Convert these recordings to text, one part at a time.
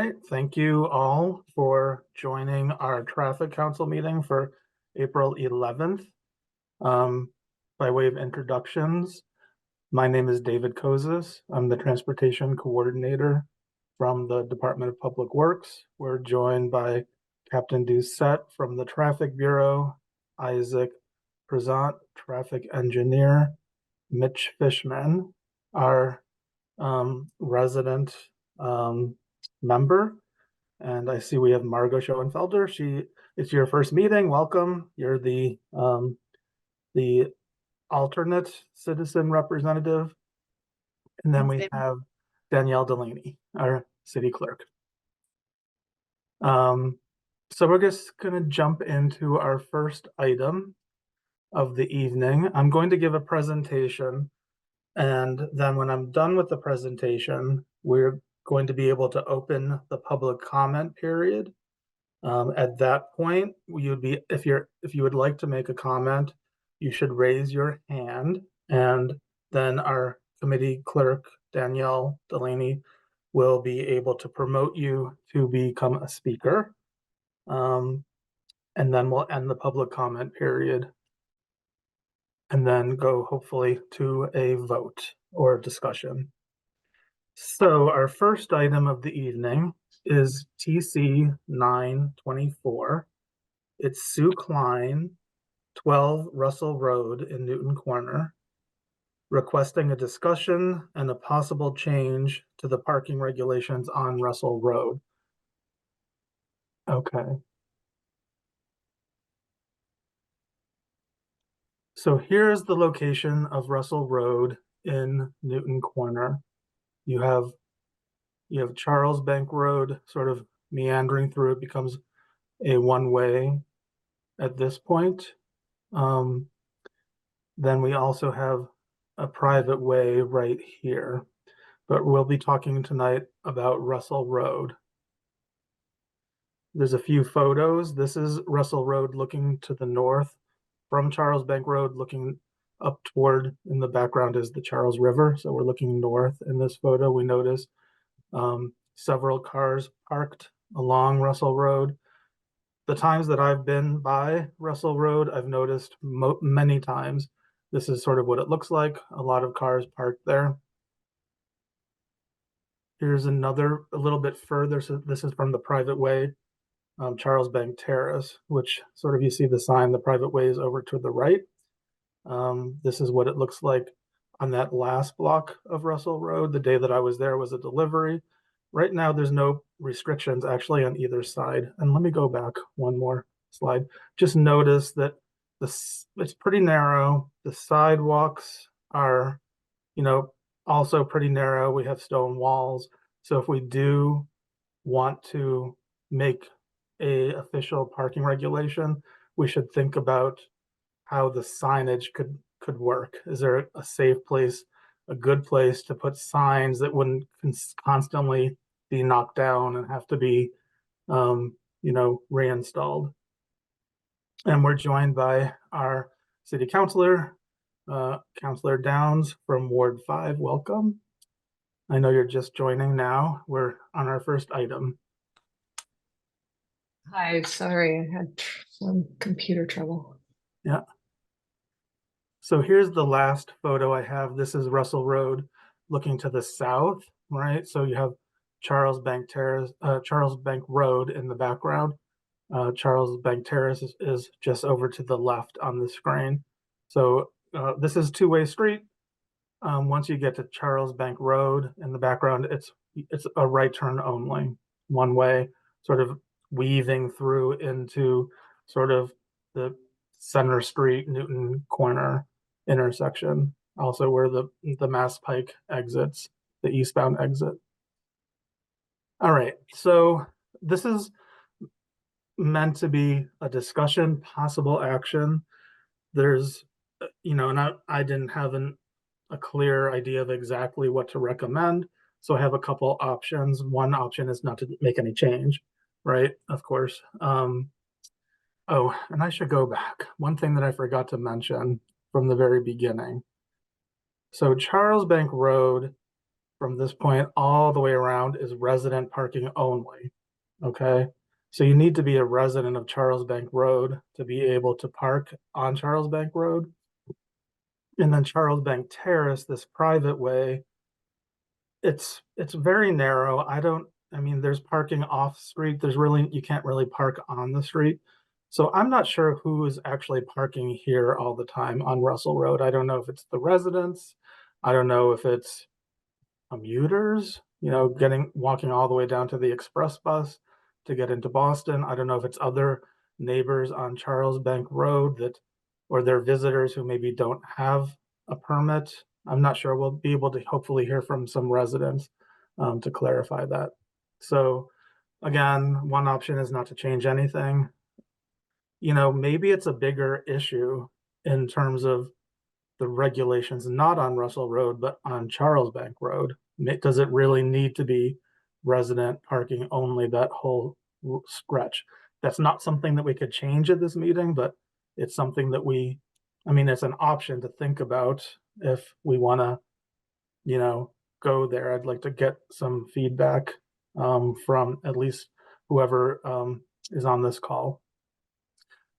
right, thank you all for joining our traffic council meeting for April 11th. By way of introductions, my name is David Kozis. I'm the transportation coordinator from the Department of Public Works. We're joined by Captain Doucette from the Traffic Bureau, Isaac Prezant, traffic engineer, Mitch Fishman, our resident member. And I see we have Margot Schoenfelder. It's your first meeting. Welcome. You're the alternate citizen representative. And then we have Danielle Delaney, our city clerk. So we're just going to jump into our first item of the evening. I'm going to give a presentation, and then when I'm done with the presentation, we're going to be able to open the public comment period. At that point, if you would like to make a comment, you should raise your hand, and then our committee clerk, Danielle Delaney, will be able to promote you to become a speaker. And then we'll end the public comment period and then go hopefully to a vote or discussion. So our first item of the evening is TC 924. It's Sue Klein, 12 Russell Road in Newton Corner, requesting a discussion and a possible change to the parking regulations on Russell Road. Okay. So here's the location of Russell Road in Newton Corner. You have Charles Bank Road sort of meandering through. It becomes a one-way at this point. Then we also have a private way right here, but we'll be talking tonight about Russell Road. There's a few photos. This is Russell Road looking to the north from Charles Bank Road, looking up toward, in the background is the Charles River. So we're looking north in this photo. We notice several cars parked along Russell Road. The times that I've been by Russell Road, I've noticed many times this is sort of what it looks like. A lot of cars parked there. Here's another a little bit further. So this is from the private way, Charles Bank Terrace, which sort of you see the sign, the private way is over to the right. This is what it looks like on that last block of Russell Road. The day that I was there was a delivery. Right now, there's no restrictions actually on either side. And let me go back one more slide. Just notice that it's pretty narrow. The sidewalks are, also pretty narrow. We have stone walls. So if we do want to make a official parking regulation, we should think about how the signage could work. Is there a safe place, a good place to put signs that wouldn't constantly be knocked down and have to be, reinstalled? And we're joined by our city councilor, Councilor Downs from Ward 5. Welcome. I know you're just joining now. We're on our first item. Hi, sorry, I had some computer trouble. Yeah. So here's the last photo I have. This is Russell Road looking to the south, right? So you have Charles Bank Terrace, Charles Bank Road in the background. Charles Bank Terrace is just over to the left on the screen. So this is two-way street. Once you get to Charles Bank Road in the background, it's a right turn only, one way, sort of weaving through into sort of the Center Street, Newton Corner intersection, also where the Mass Pike exits, the eastbound exit. All right, so this is meant to be a discussion, possible action. There's, and I didn't have a clear idea of exactly what to recommend. So I have a couple options. One option is not to make any change, right? Of course. Oh, and I should go back. One thing that I forgot to mention from the very beginning. So Charles Bank Road from this point all the way around is resident parking only. Okay. So you need to be a resident of Charles Bank Road to be able to park on Charles Bank Road. And then Charles Bank Terrace, this private way, it's very narrow. I mean, there's parking off street. You can't really park on the street. So I'm not sure who is actually parking here all the time on Russell Road. I don't know if it's the residents. I don't know if it's commuters, walking all the way down to the express bus to get into Boston. I don't know if it's other neighbors on Charles Bank Road or their visitors who maybe don't have a permit. I'm not sure. We'll be able to hopefully hear from some residents to clarify that. So again, one option is not to change anything. Maybe it's a bigger issue in terms of the regulations not on Russell Road, but on Charles Bank Road. Does it really need to be resident parking only that whole stretch? That's not something that we could change at this meeting, but it's something that it's an option to think about if we want to, go there. I'd like to get some feedback from at least whoever is on this call.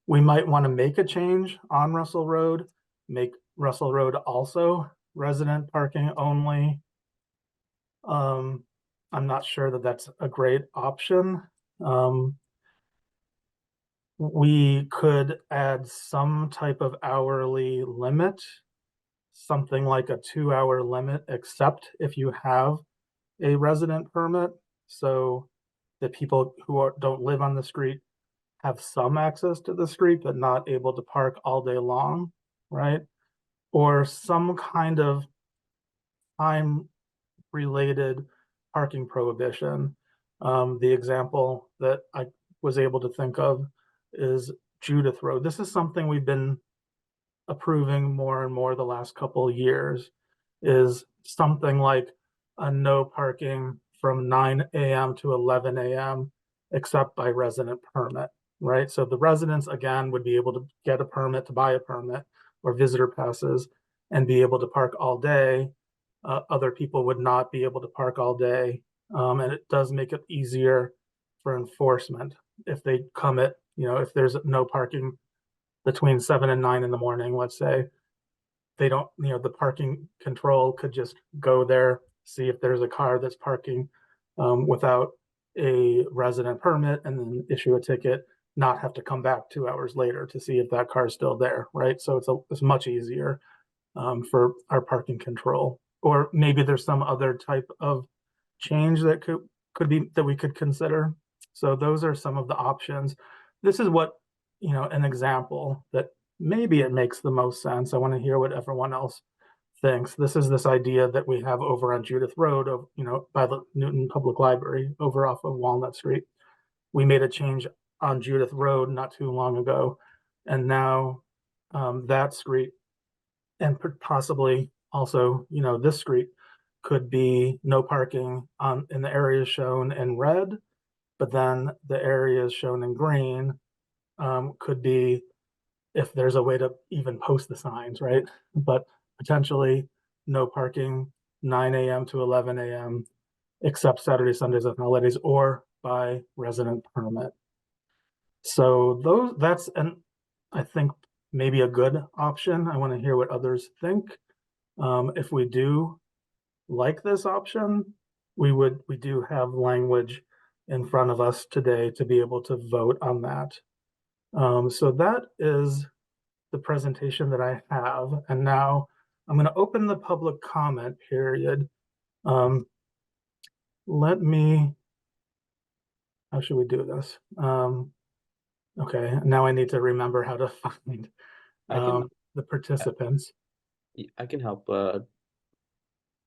We might want to make a change on Russell Road, make Russell Road also resident parking only. I'm not sure that that's a great option. We could add some type of hourly limit, something like a 2-hour limit, except if you have a resident permit. So that people who don't live on the street have some access to the street, but not able to park all day long, right? Or some kind of time-related parking prohibition. The example that I was able to think of is Judith Road. This is something we've been approving more and more the last couple of years, is something like a no parking from 9 a.m. to 11 a.m. except by resident permit, right? So the residents, again, would be able to get a permit, to buy a permit or visitor passes and be able to park all day. Other people would not be able to park all day. And it does make it easier for enforcement if they come if there's no parking between 7 and 9 in the morning, let's say, they don't, the parking control could just go there, see if there's a car that's parking without a resident permit, and then issue a ticket, not have to come back 2 hours later to see if that car is still there, right? So it's much easier for our parking control. Or maybe there's some other type of change that could be that we could consider. So those are some of the options. This is what, an example that maybe it makes the most sense. I want to hear what everyone else thinks. This is this idea that we have over on Judith Road, by the Newton Public Library, over off of Walnut Street. We made a change on Judith Road not too long ago, and now that street and possibly also, this street could be no parking in the areas shown in red, but then the areas shown in green could be, if there's a way to even post the signs, right? But potentially no parking 9 a.m. to 11 a.m. except Saturday, Sundays, and holidays, or by resident permit. So that's I think maybe a good option. I want to hear what others think. If we do like this option, we do have language in front of us today to be able to vote on that. So that is the presentation that I have. And now I'm going to open the public comment period. How should we do this? Okay, now I need to remember how to find the participants. I can help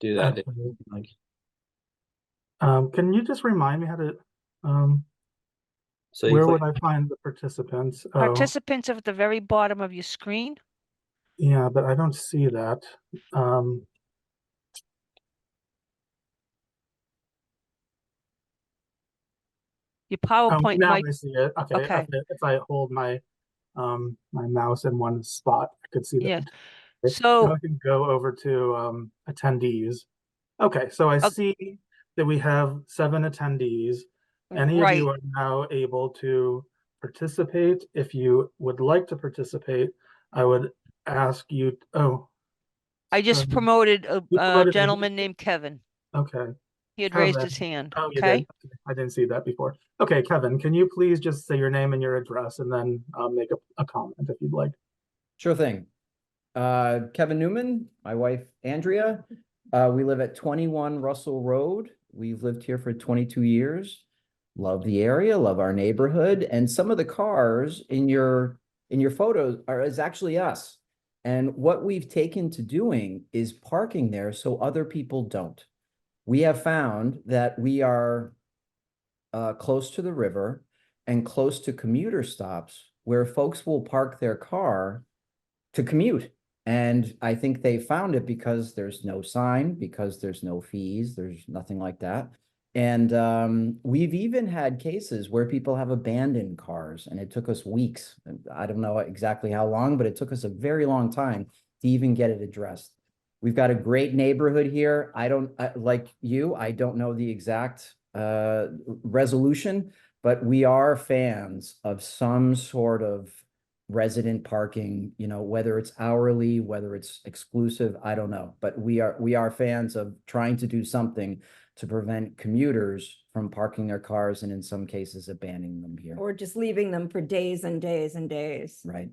do that. Okay. Like, Can you just remind me how to, so where would I find the participants? Oh, Participants at the very bottom of your screen. yeah, but I don't see that. Your PowerPoint Now might, I see it. Okay. Okay. If I hold my my mouse in one spot, I could see that. yeah. Now So, I can go over to attendees. Okay, so I Okay. see that we have 7 attendees. Any of you Right. are now able to participate. If you would like to participate, I would ask you, oh, I just promoted you a promoted him. gentleman named Kevin. Okay, He had raised Kevin. his hand, Oh, you okay? did? Okay, I didn't see that before. Okay, Kevin, can you please just say your name and your address and then make a comment if you'd like? Sure thing. Kevin Newman, my wife Andrea. We live at 21 Russell Road. We've lived here for 22 years. Love the area, love our neighborhood, and some of the cars in your photos is actually us. And what we've taken to doing is parking there so other people don't. We have found that we are close to the river and close to commuter stops where folks will park their car to commute. And I think they found it because there's no sign, because there's no fees, there's nothing like that. And we've even had cases where people have abandoned cars, and it took us weeks. I don't know exactly how long, but it took us a very long time to even get it addressed. We've got a great neighborhood here. Like you, I don't know the exact resolution, but we are fans of some sort of resident parking, whether it's hourly, whether it's exclusive, I don't know. But we are fans of trying to do something to prevent commuters from parking their cars and in some cases abandoning them here. Or just leaving them for days and days and days. Right.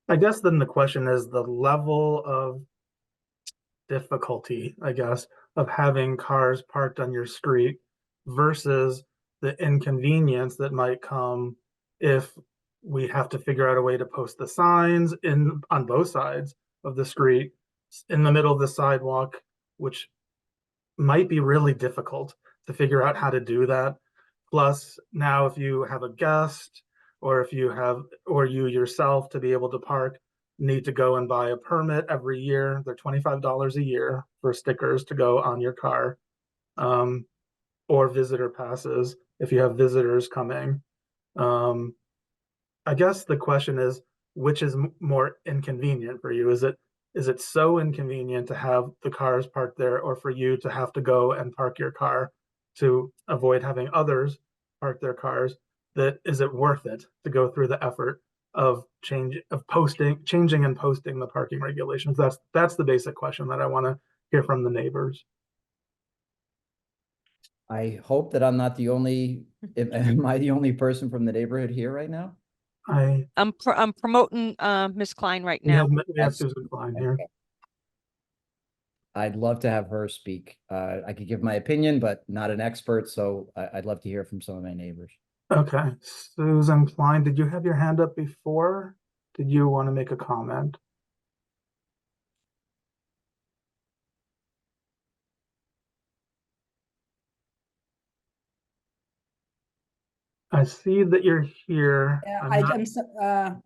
I guess then the question is the level of difficulty, I guess, of having cars parked on your street versus the inconvenience that might come if we have to figure out a way to post the signs on both sides of the street in the middle of the sidewalk, which might be really difficult to figure out how to do that. Plus, now if you have a guest or if you you yourself to be able to park, need to go and buy a permit every year. They're $25 a year for stickers to go on your car, or visitor passes if you have visitors coming. I guess the question is, which is more inconvenient for you? Is it so inconvenient to have the cars parked there, or for you to have to go and park your car to avoid having others park their cars? That is it worth it to go through the effort of changing and posting the parking regulations? That's the basic question that I want to hear from the neighbors. I hope that I'm not the only, am I the only person from the neighborhood here right now? I'm promoting Miss Klein right We now. have Susan Klein here. I'd love to have her speak. I could give my opinion, but not an expert, so I'd love to hear from some of my neighbors. Okay, Susan Klein, did you have your hand up before? Did you want to make a comment? I see that you're here. Yeah,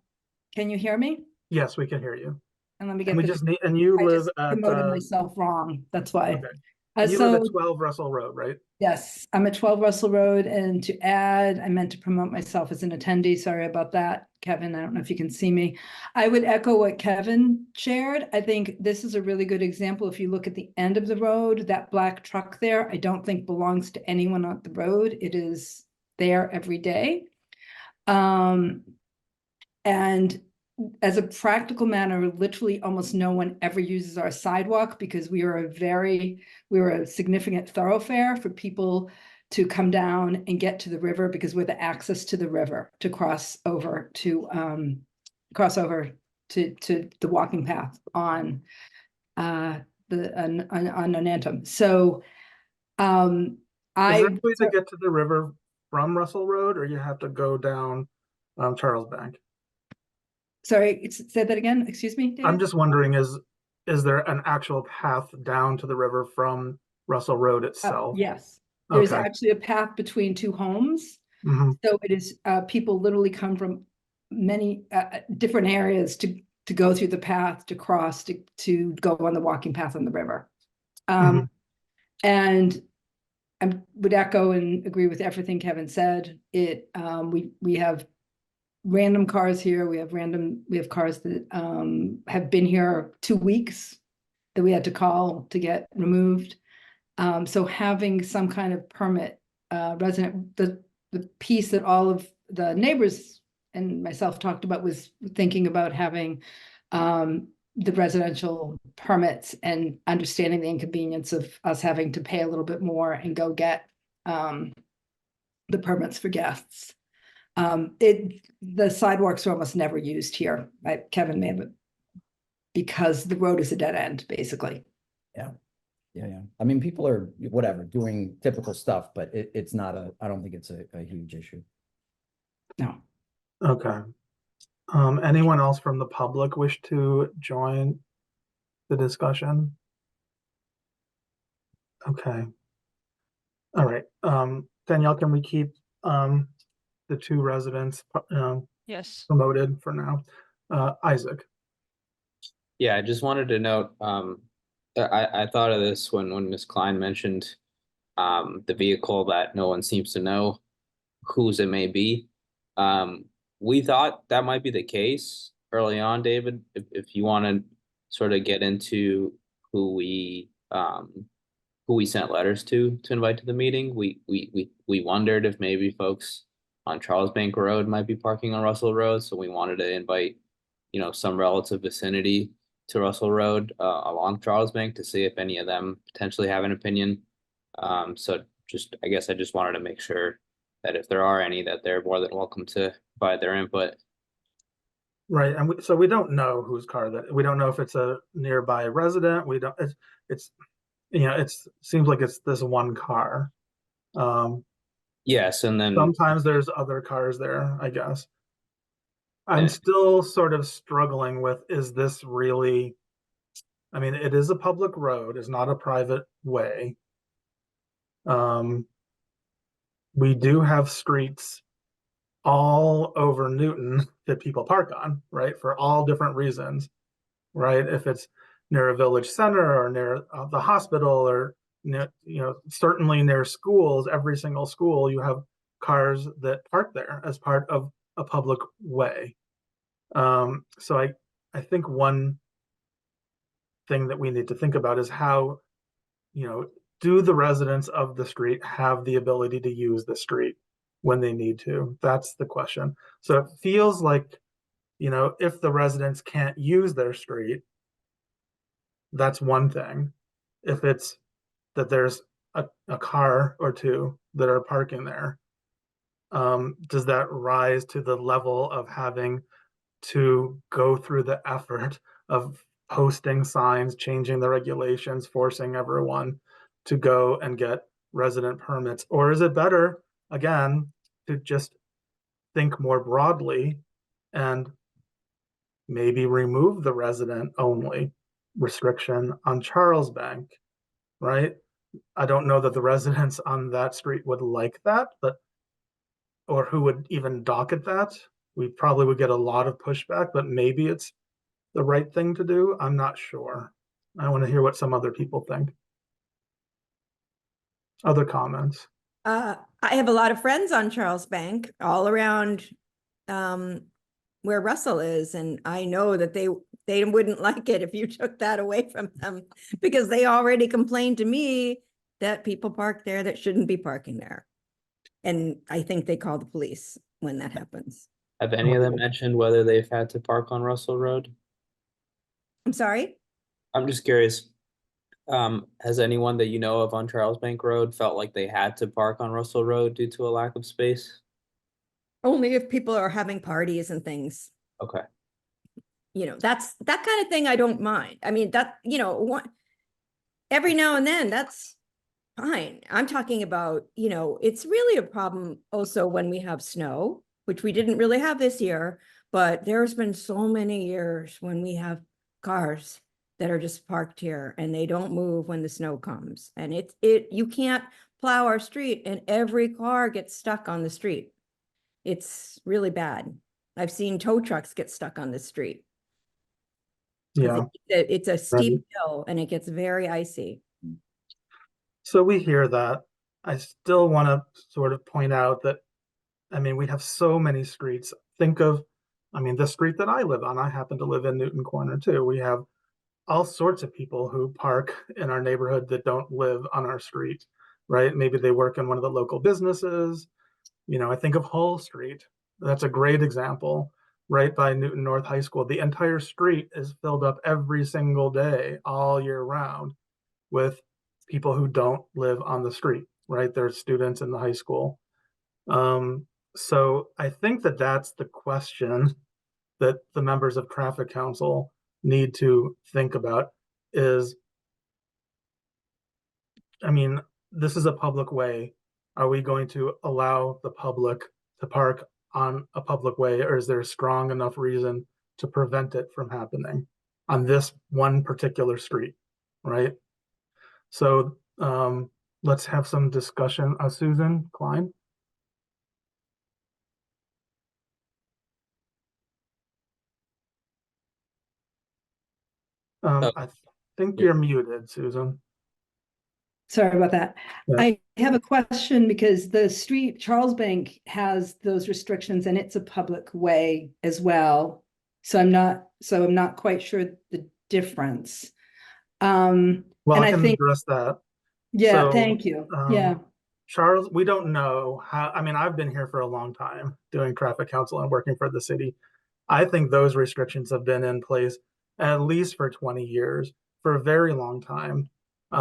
can you hear me? Yes, we can hear you. And let me And get we the, just need, and you I live just at promoted myself wrong, that's why. okay. And you live So, at 12 Russell Road, right? yes, I'm at 12 Russell Road, and to add, I meant to promote myself as an attendee, sorry about that, Kevin, I don't know if you can see me. I would echo what Kevin shared. I think this is a really good example. If you look at the end of the road, that black truck there, I don't think belongs to anyone on the road. It is there every day. And as a practical matter, literally almost no one ever uses our sidewalk because we are a significant thoroughfare for people to come down and get to the river because we're the access to the river to cross over to the walking path on Nonantum. So Is there a way to get to the river from Russell Road, or you have to go down Charles Bank? Sorry, say that again, excuse me, David? I'm just wondering, is there an actual path down to the river from Russell Road itself? Yes, there's Okay. actually a path between two homes. Mhm. So it is, people literally come from many different areas to go through the path, to cross, to go on the walking path on the river. Mhm. And I would echo and agree with everything Kevin said. We have random cars here. We have cars that have been here 2 weeks that we had to call to get removed. So having some kind of permit, resident, the piece that all of the neighbors and myself talked about was thinking about having the residential permits and understanding the inconvenience of us having to pay a little bit more and go get the permits for guests. The sidewalks are almost never used here. Kevin may have it, because the road is a dead end, basically. Yeah. I mean, people are, whatever, doing typical stuff, but it's not I don't think it's a huge issue. No. Okay. Anyone else from the public wish to join the discussion? Okay. All right. Danielle, can we keep the 2 residents Yes. promoted for now? Isaac. Yeah, I just wanted to note, I thought of this when Ms. Klein mentioned the vehicle that no one seems to know whose it may be. We thought that might be the case early on, David. If you want to sort of get into who we sent letters to invite to the meeting, we wondered if maybe folks on Charles Bank Road might be parking on Russell Road, so we wanted to invite, you know, some relative vicinity to Russell Road along Charles Bank to see if any of them potentially have an opinion. So I guess I just wanted to make sure that if there are any, that they're more than welcome to provide their input. Right, and so we don't know whose car that, we don't know if it's a nearby resident. We don't, it's you know, seems like it's this one car. Yes, and then Sometimes there's other cars there, I guess. I'm Yeah. still sort of struggling with, is this really, I mean, it is a public road, it's not a private way. We do have streets all over Newton that people park on, right? For all different reasons, right? If it's near a village center or near the hospital or near, you know, certainly near schools, every single school, you have cars that park there as part of a public way. So I think one thing that we need to think about is how, you know, do the residents of the street have the ability to use the street when they need to? That's the question. So it feels like, you know, if the residents can't use their street, that's one thing. If it's that there's a car or 2 that are parking there, does that rise to the level of having to go through the effort of posting signs, changing the regulations, forcing everyone to go and get resident permits? Or is it better, again, to just think more broadly and maybe remove the resident only restriction on Charles Bank, right? I don't know that the residents on that street would like that, but, or who would even docket that. We probably would get a lot of pushback, but maybe it's the right thing to do. I'm not sure. I want to hear what some other people think. Other comments? I have a lot of friends on Charles Bank all around where Russell is, and I know that they wouldn't like it if you took that away from them, because they already complained to me that people park there that shouldn't be parking there. And I think they call the police when that happens. have any of them mentioned whether they've had to park on Russell Road? I'm sorry? I'm just curious. Has anyone that you know of on Charles Bank Road felt like they had to park on Russell Road due to a lack of space? Only if people are having parties and things. Okay. You know, that's that kind of thing I don't mind. I mean, that, you know, every now and then, that's fine. I'm talking about, you know, it's really a problem also when we have snow, which we didn't really have this year, but there's been so many years when we have cars that are just parked here and they don't move when the snow comes. And you can't plow our street and every car gets stuck on the street. It's really bad. I've seen tow trucks get stuck on the street. Yeah. It's a steep hill and it gets very icy. So we hear that. I still want to sort of point out that, I mean, we have so many streets. Think of, I mean, the street that I live on, I happen to live in Newton Corner too. We have all sorts of people who park in our neighborhood that don't live on our street, right? Maybe they work in one of the local businesses. You know, I think of Hull Street. That's a great example, right by Newton North High School. The entire street is filled up every single day, all year round, with people who don't live on the street, right? They're students in the high school. So I think that that's the question that the members of Traffic Council need to think about is, I mean, this is a public way. Are we going to allow the public to park on a public way, or is there a strong enough reason to prevent it from happening on this one particular street, right? So let's have some discussion. Susan Klein. I think you're muted, Susan. Sorry about that. Yeah. I have a question because the street, Charles Bank has those restrictions and it's a public way as well. So I'm not quite sure the difference. Well, and I I can think, address that. yeah, So, thank you. Yeah. Charles, we don't know how, I mean, I've been here for a long time doing traffic council and working for the city. I think those restrictions have been in place at least for 20 years, for a very long time. We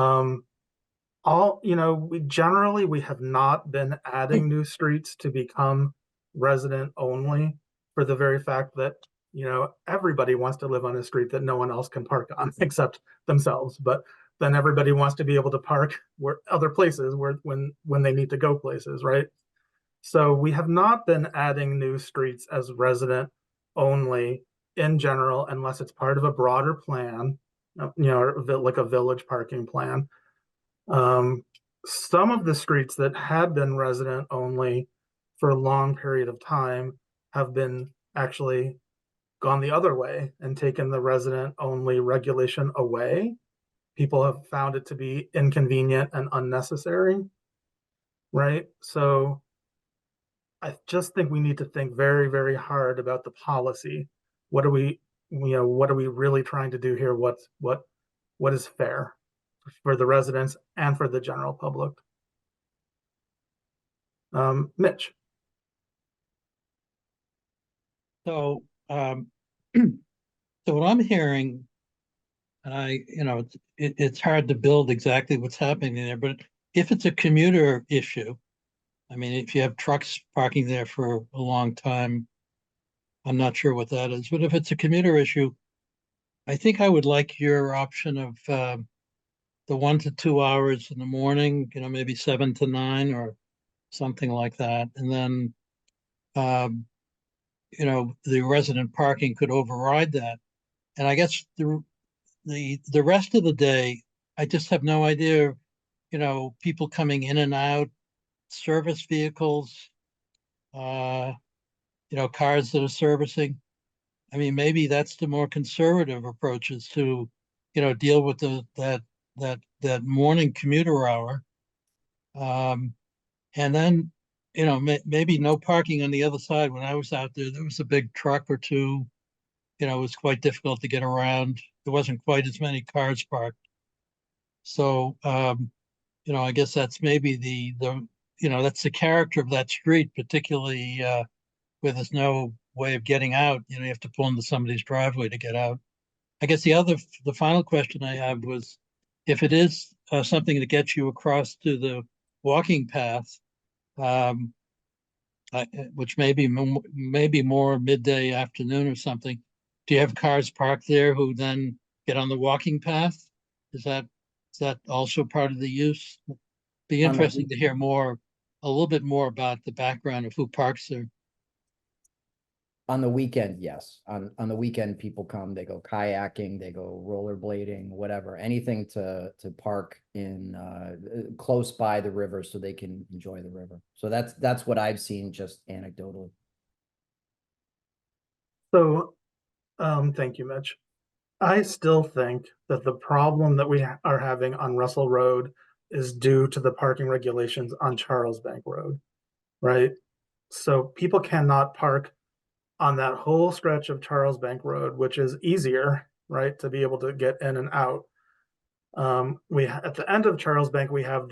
have not been adding new streets to become resident only, for the very fact that, everybody wants to live on a street that no one else can park on except themselves. But then everybody wants to be able to park where other places when they need to go places, right? So we have not been adding new streets as resident only in general, unless it's part of a broader plan, like a village parking plan. Some of the streets that had been resident only for a long period of time have been actually gone the other way and taken the resident only regulation away. People have found it to be inconvenient and unnecessary, right? So I just think we need to think very, very hard about the policy. What are we really trying to do here? What is fair for the residents and for the general public? Mitch. So, so what I'm hearing, and it's hard to build exactly what's happening there, but if it's a commuter issue, I mean, if you have trucks parking there for a long time, I'm not sure what that is, but if it's a commuter issue, I think I would like your option of the 1 to 2 hours in the morning, maybe 7 to 9 or something like that. And then, the resident parking could override that. And I guess the rest of the day, I just have no idea, people coming in and out, service vehicles, cars that are servicing. I mean, maybe that's the more conservative approach, is to, deal with that morning commuter hour. And then, maybe no parking on the other side. When I was out there was a big truck or two. It was quite difficult to get around. There wasn't quite as many cars parked. So, I guess that's maybe that's the character of that street, particularly where there's no way of getting out. You have to pull into somebody's driveway to get out. I guess the final question I have was, if it is something that gets you across to the walking path, which may be more midday, afternoon or something, do you have cars parked there who then get on the walking path? Is that also part of the use? Be interesting to hear a little bit more about the background of who parks there. On the weekend, yes. On the weekend, people come, they go kayaking, they go rollerblading, whatever, anything to park in close by the river so they can enjoy the river. So that's what I've seen, just anecdotally. So, thank you, Mitch. I still think that the problem that we are having on Russell Road is due to the parking regulations on Charles Bank Road, right? So people cannot park on that whole stretch of Charles Bank Road, which is easier right, to be able to get in and out. At the end of Charles Bank, we have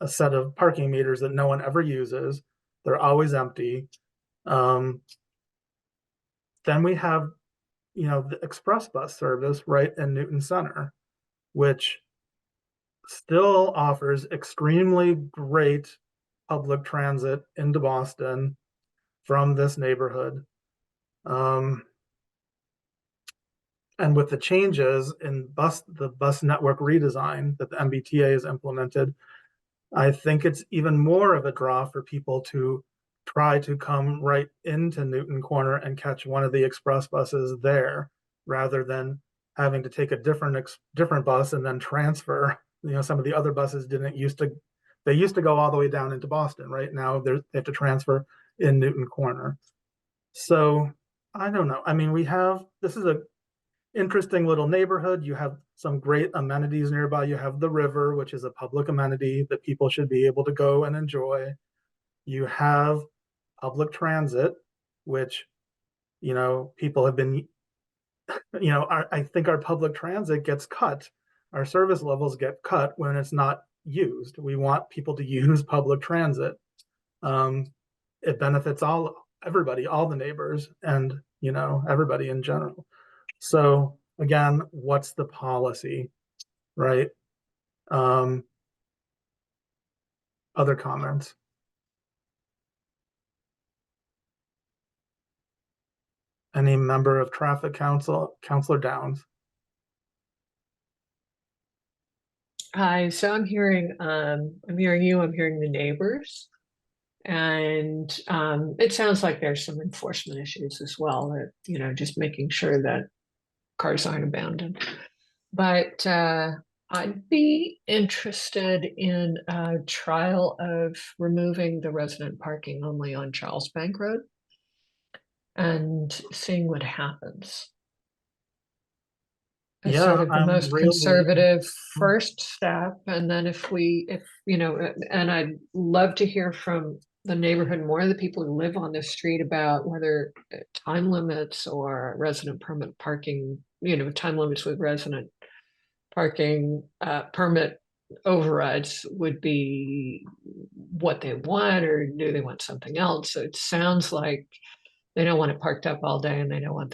a set of parking meters that no one ever uses. They're always empty. Then we have, the express bus service right in Newton Center, which still offers extremely great public transit into Boston from this neighborhood. And with the changes in the bus network redesign that the MBTA has implemented, I think it's even more of a draw for people to try to come right into Newton Corner and catch one of the express buses there, rather than having to take a different bus and then transfer. Some of the other buses they used to go all the way down into Boston. Right now, they have to transfer in Newton Corner. So I don't know. I mean, this is a interesting little neighborhood. You have some great amenities nearby. You have the river, which is a public amenity that people should be able to go and enjoy. You have public transit, which, people have been, I think our public transit gets cut. Our service levels get cut when it's not used. We want people to use public transit. It benefits everybody, all the neighbors, and, everybody in general. So again, what's the policy, right? Other comments? Any member of Traffic Council, Councilor Downs? Hi, so I'm hearing you, I'm hearing the neighbors. And it sounds like there's some enforcement issues as well, that, just making sure that cars aren't abandoned. But I'd be interested in a trial of removing the resident parking only on Charles Bank Road and seeing what happens. As sort of the I'm most really- conservative first step, and then if and I'd love to hear from the neighborhood, more of the people who live on this street, about whether time limits or resident permit parking, time limits with resident parking permit overrides would be what they want, or do they want something else? So it sounds like they don't want it parked up all day, and they don't want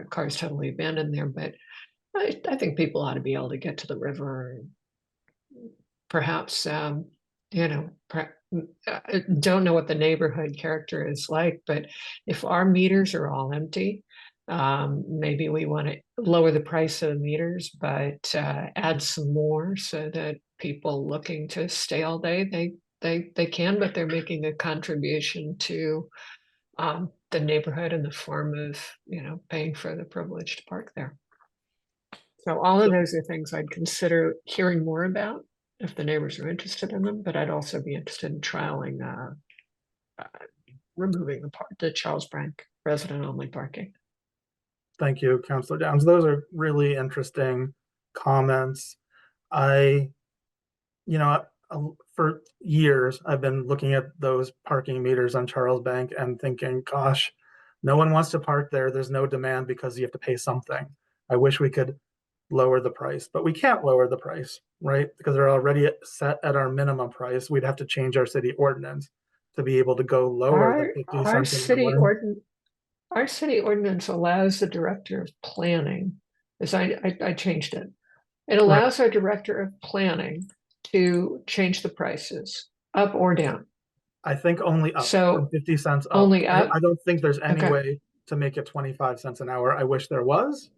cars totally abandoned there. But I think people ought to be able to get to the river. Perhaps, I don't know what the neighborhood character is like, but if our meters are all empty, maybe we want to lower the price of the meters, but add some more so that people looking to stay all day, they can, but they're making a contribution to the neighborhood in the form of, paying for the privilege to park there. So all of those are things I'd consider hearing more about if the neighbors are interested in them, but I'd also be interested in trialing removing the Charles Bank resident only parking. Thank you, Councilor Downs. Those are really interesting comments. For years, I've been looking at those parking meters on Charles Bank and thinking, gosh, no one wants to park there. There's no demand because you have to pay something. I wish we could lower the price, but we can't lower the price, right? Because they're already set at our minimum price. We'd have to change our city ordinance to be able to go lower the 50 Our cents an hour. Our city ordinance allows the director of planning, as I changed it. It allows our director of planning to change the prices up or down. I think only up, So, from 50 cents up. only up? I don't think there's any Okay. way to make it 25 cents an hour. I wish there was.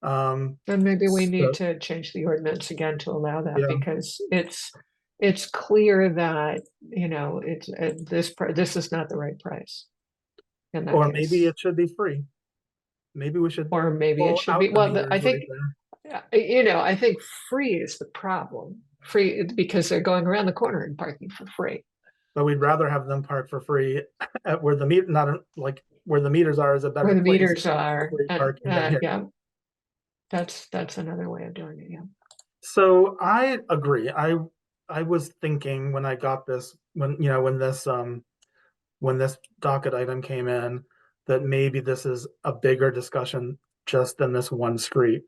Then maybe we So- need to change the ordinance again to allow that, Yeah. because it's clear that, this is not the right price. in that Or case. maybe it should be free. Maybe we should. Or maybe pull it should out be, the well, meters I think, right there. I think free is the problem. Free, because they're going around the corner and parking for free. But we'd rather have them park for free at where the where the meters are is a better Where the place meters for are, free parking than here. yeah. That's another way of doing it, yeah. So I agree. I was thinking when I got this, when this docket item came in, that maybe this is a bigger discussion just in this one street.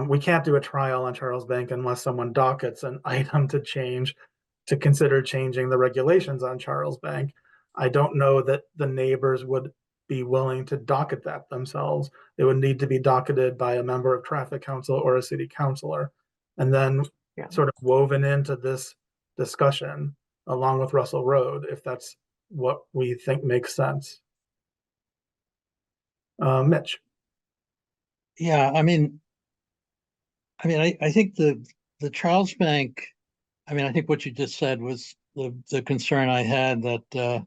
We can't do a trial on Charles Bank unless someone dockets an item to change, to consider changing the regulations on Charles Bank. I don't know that the neighbors would be willing to docket that themselves. It would need to be docketed by a member of traffic council or a city councilor. And then Yeah. sort of woven into this discussion along with Russell Road, if that's what we think makes sense. Mitch. Yeah, I think the Charles Bank, I mean, I think what you just said was the concern I had that,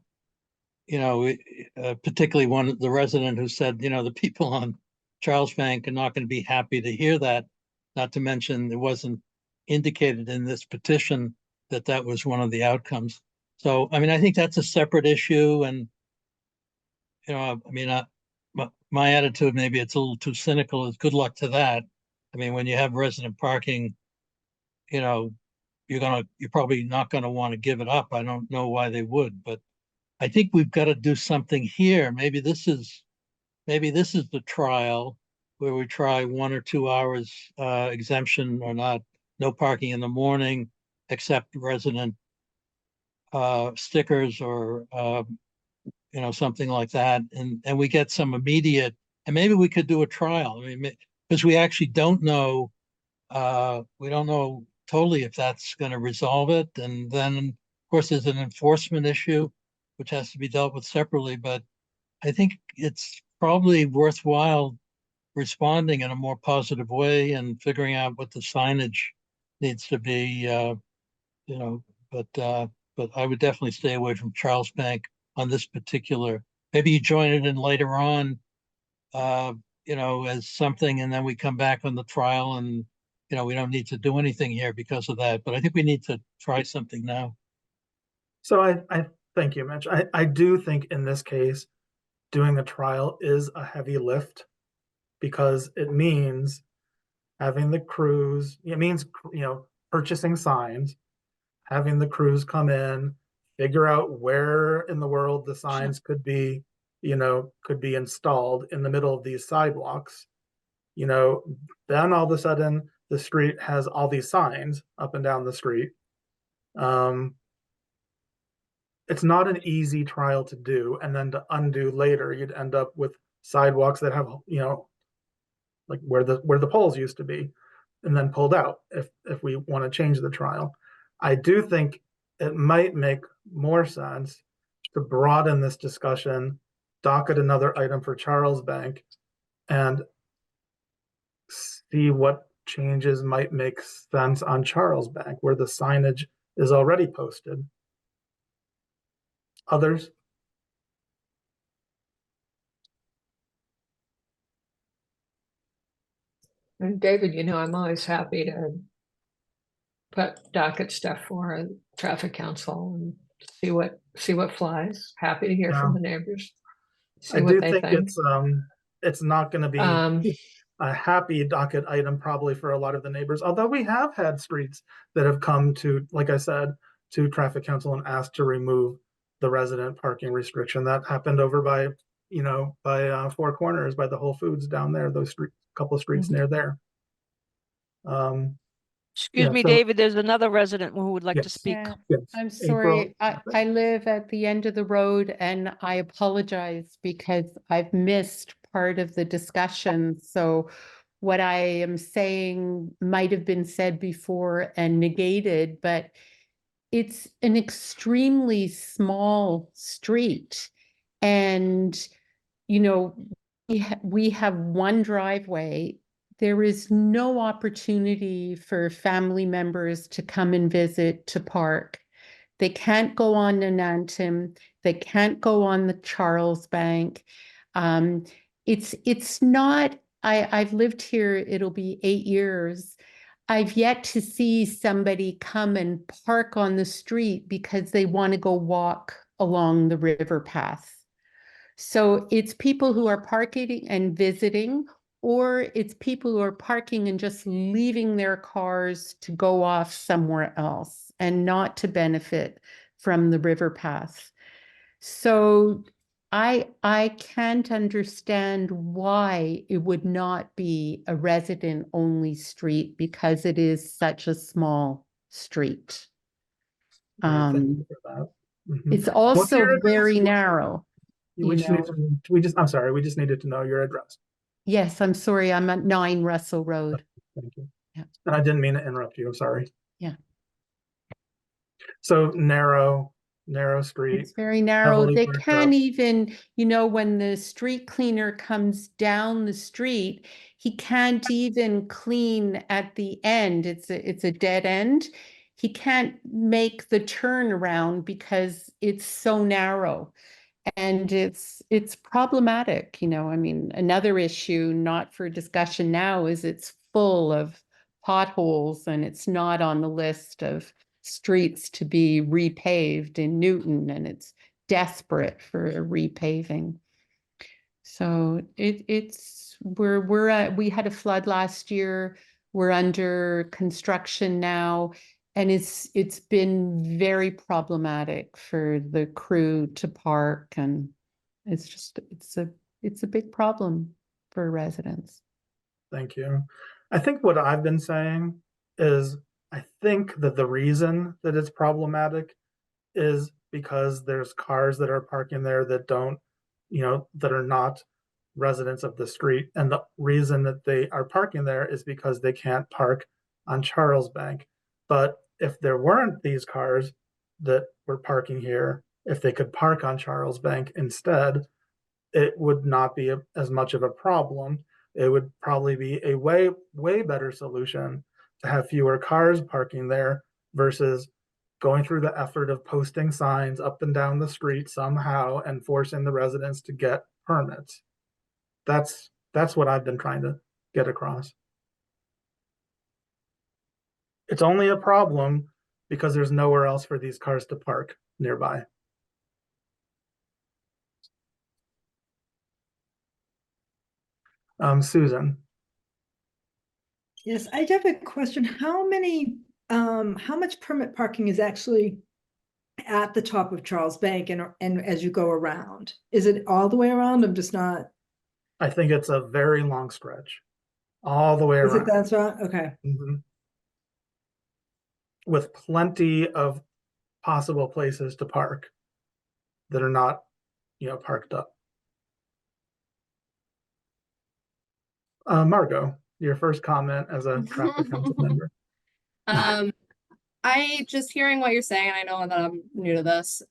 you know, particularly the resident who said, you know, the people on Charles Bank are not going to be happy to hear that, not to mention it wasn't indicated in this petition that that was one of the outcomes. So, I mean, I think that's a separate issue and, you know, I mean, my attitude, maybe it's a little too cynical, is good luck to that. I mean, when you have resident parking, you know, you're probably not gonna want to give it up. I don't know why they would, but I think we've got to do something here. Maybe this is the trial where we try 1 or 2 hours exemption or not, no parking in the morning, except resident stickers or you know, something like that, and we get some immediate, and maybe we could do a trial. I mean, because we actually don't know, we don't know totally if that's going to resolve it. And then, of course, there's an enforcement issue, which has to be dealt with separately. But I think it's probably worthwhile responding in a more positive way and figuring out what the signage needs to be, you know, but I would definitely stay away from Charles Bank on this particular. Maybe you join it in later on, you know, as something, and then we come back on the trial and, you know, we don't need to do anything here because of that. But I think we need to try something now. So I thank you, Mitch. I do think in this case, doing a trial is a heavy lift because it means having the crews, it means, you know, purchasing signs, having the crews come in, figure out where in the world the signs could be, you know, could be installed in the middle of these sidewalks. You know, then all of a sudden the street has all these signs up and down the street. It's not an easy trial to do, and then to undo later, you'd end up with sidewalks that have, you know, like where the poles used to be, and then pulled out if we want to change the trial. I do think it might make more sense to broaden this discussion, docket another item for Charles Bank, and see what changes might make sense on Charles Bank, where the signage is already posted. Others? And David, you know, I'm always happy to put docket stuff for a traffic council and see what flies. Happy to hear from the neighbors. See I what do they think think. it's not going to be a happy docket item probably for a lot of the neighbors, although we have had streets that have come to, like I said, to traffic council and asked to remove the resident parking restriction. That happened over by, you know, by Four Corners, by the Whole Foods down there, those couple of streets near there. Excuse Yeah, me, so- David, there's another resident who would like to Yes. speak. Yeah, Yes. I'm April. sorry. I live at the end of the road and I apologize because I've missed part of the discussion. So what I am saying might have been said before and negated, but it's an extremely small street. And, you know, we have one driveway. There is no opportunity for family members to come and visit, to park. They can't go on Nanantim. They can't go on the Charles Bank. It's not, I've lived here, it'll be 8 years. I've yet to see somebody come and park on the street because they want to go walk along the river path. So it's people who are parking and visiting, or it's people who are parking and just leaving their cars to go off somewhere else and not to benefit from the river path. So I can't understand why it would not be a resident-only street because it is such a small street. Right, thank you for that. Mhm. It's What's also your address? very narrow. We just need to, I'm sorry, we just needed to know your address. Yes, I'm sorry, I'm at 9 Russell Road. Thank you. Yeah. And I didn't mean to interrupt you, I'm sorry. Yeah. So narrow street. It's very narrow. heavily They parked can't up. even, when the street cleaner comes down the street, he can't even clean at the end. It's a dead end. He can't make the turnaround because it's so narrow. And it's problematic, I mean, another issue not for discussion now is it's full of potholes and it's not on the list of streets to be repaved in Newton, and it's desperate for repaving. So we had a flood last year. We're under construction now, and it's been very problematic for the crew to park, and it's a big problem for residents. Thank you. I think what I've been saying is I think that the reason that it's problematic is because there's cars that are parking there that don't, that are not residents of the street. And the reason that they are parking there is because they can't park on Charles Bank. But if there weren't these cars that were parking here, if they could park on Charles Bank instead, it would not be as much of a problem. It would probably be a way better solution to have fewer cars parking there versus going through the effort of posting signs up and down the street somehow and forcing the residents to get permits. That's what I've been trying to get across. It's only a problem because there's nowhere else for these cars to park nearby. Susan. Yes, I have a question. How much permit parking is actually at the top of Charles Bank and as you go around? Is it all the way around? I'm just not. I think it's a very long stretch, all the way Is around. it that's right? Okay. With plenty of possible places to park that are not, parked up. Margot, your first comment as a traffic council member. I just hearing what you're saying, and I know that I'm new to this.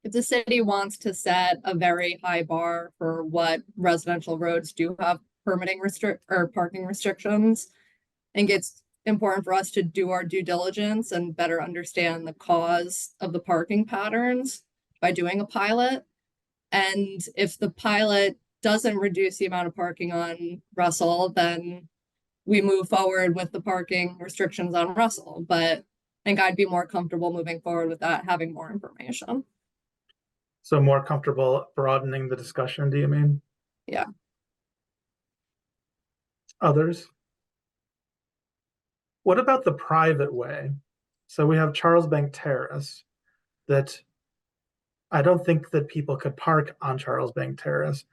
If the city wants to set a very high bar for what residential roads do have permitting parking restrictions, I think it's important for us to do our due diligence and better understand the cause of the parking patterns by doing a pilot. And if the pilot doesn't reduce the amount of parking on Russell, then we move forward with the parking restrictions on Russell. But I think I'd be more comfortable moving forward with that, having more information. So more comfortable broadening the discussion, do you mean? Yeah. Others? What about the private way? So we have Charles Bank Terrace that I don't think that people could park on Charles Bank Terrace.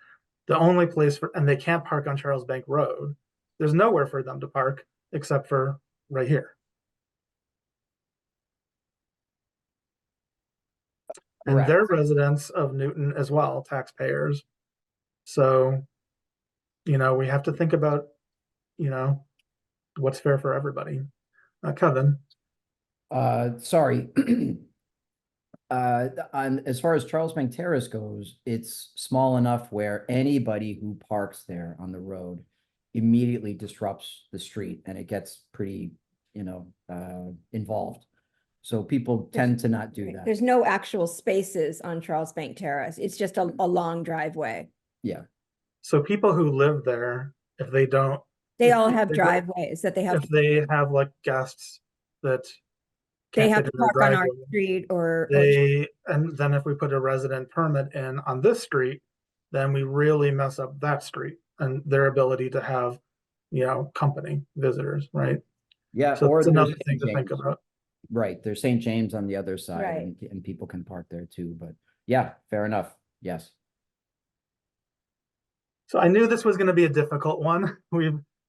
The only place and they can't park on Charles Bank Road. There's nowhere for them to park except for right here. And Correct. they're residents of Newton as well, taxpayers. So, we have to think about, what's fair for everybody. Kevin. Sorry. As far as Charles Bank Terrace goes, it's small enough where anybody who parks there on the road immediately disrupts the street, and it gets pretty, involved. So people tend to not do that. There's no actual spaces on Charles Bank Terrace. It's just a long driveway. Yeah. So people who live there, if they don't, They all have they don't- driveways that they have. if they have like guests that They can't have fit to in their park on our driveway, street or and then if we put a resident permit in on this street, then we really mess up that street and their ability to have, company visitors, right? Yeah. So or it's another there's thing to St. think James. about. Right. There's St. James on the other side, Right. and people can park there too. But yeah, fair enough. Yes. So I knew this was going to be a difficult one.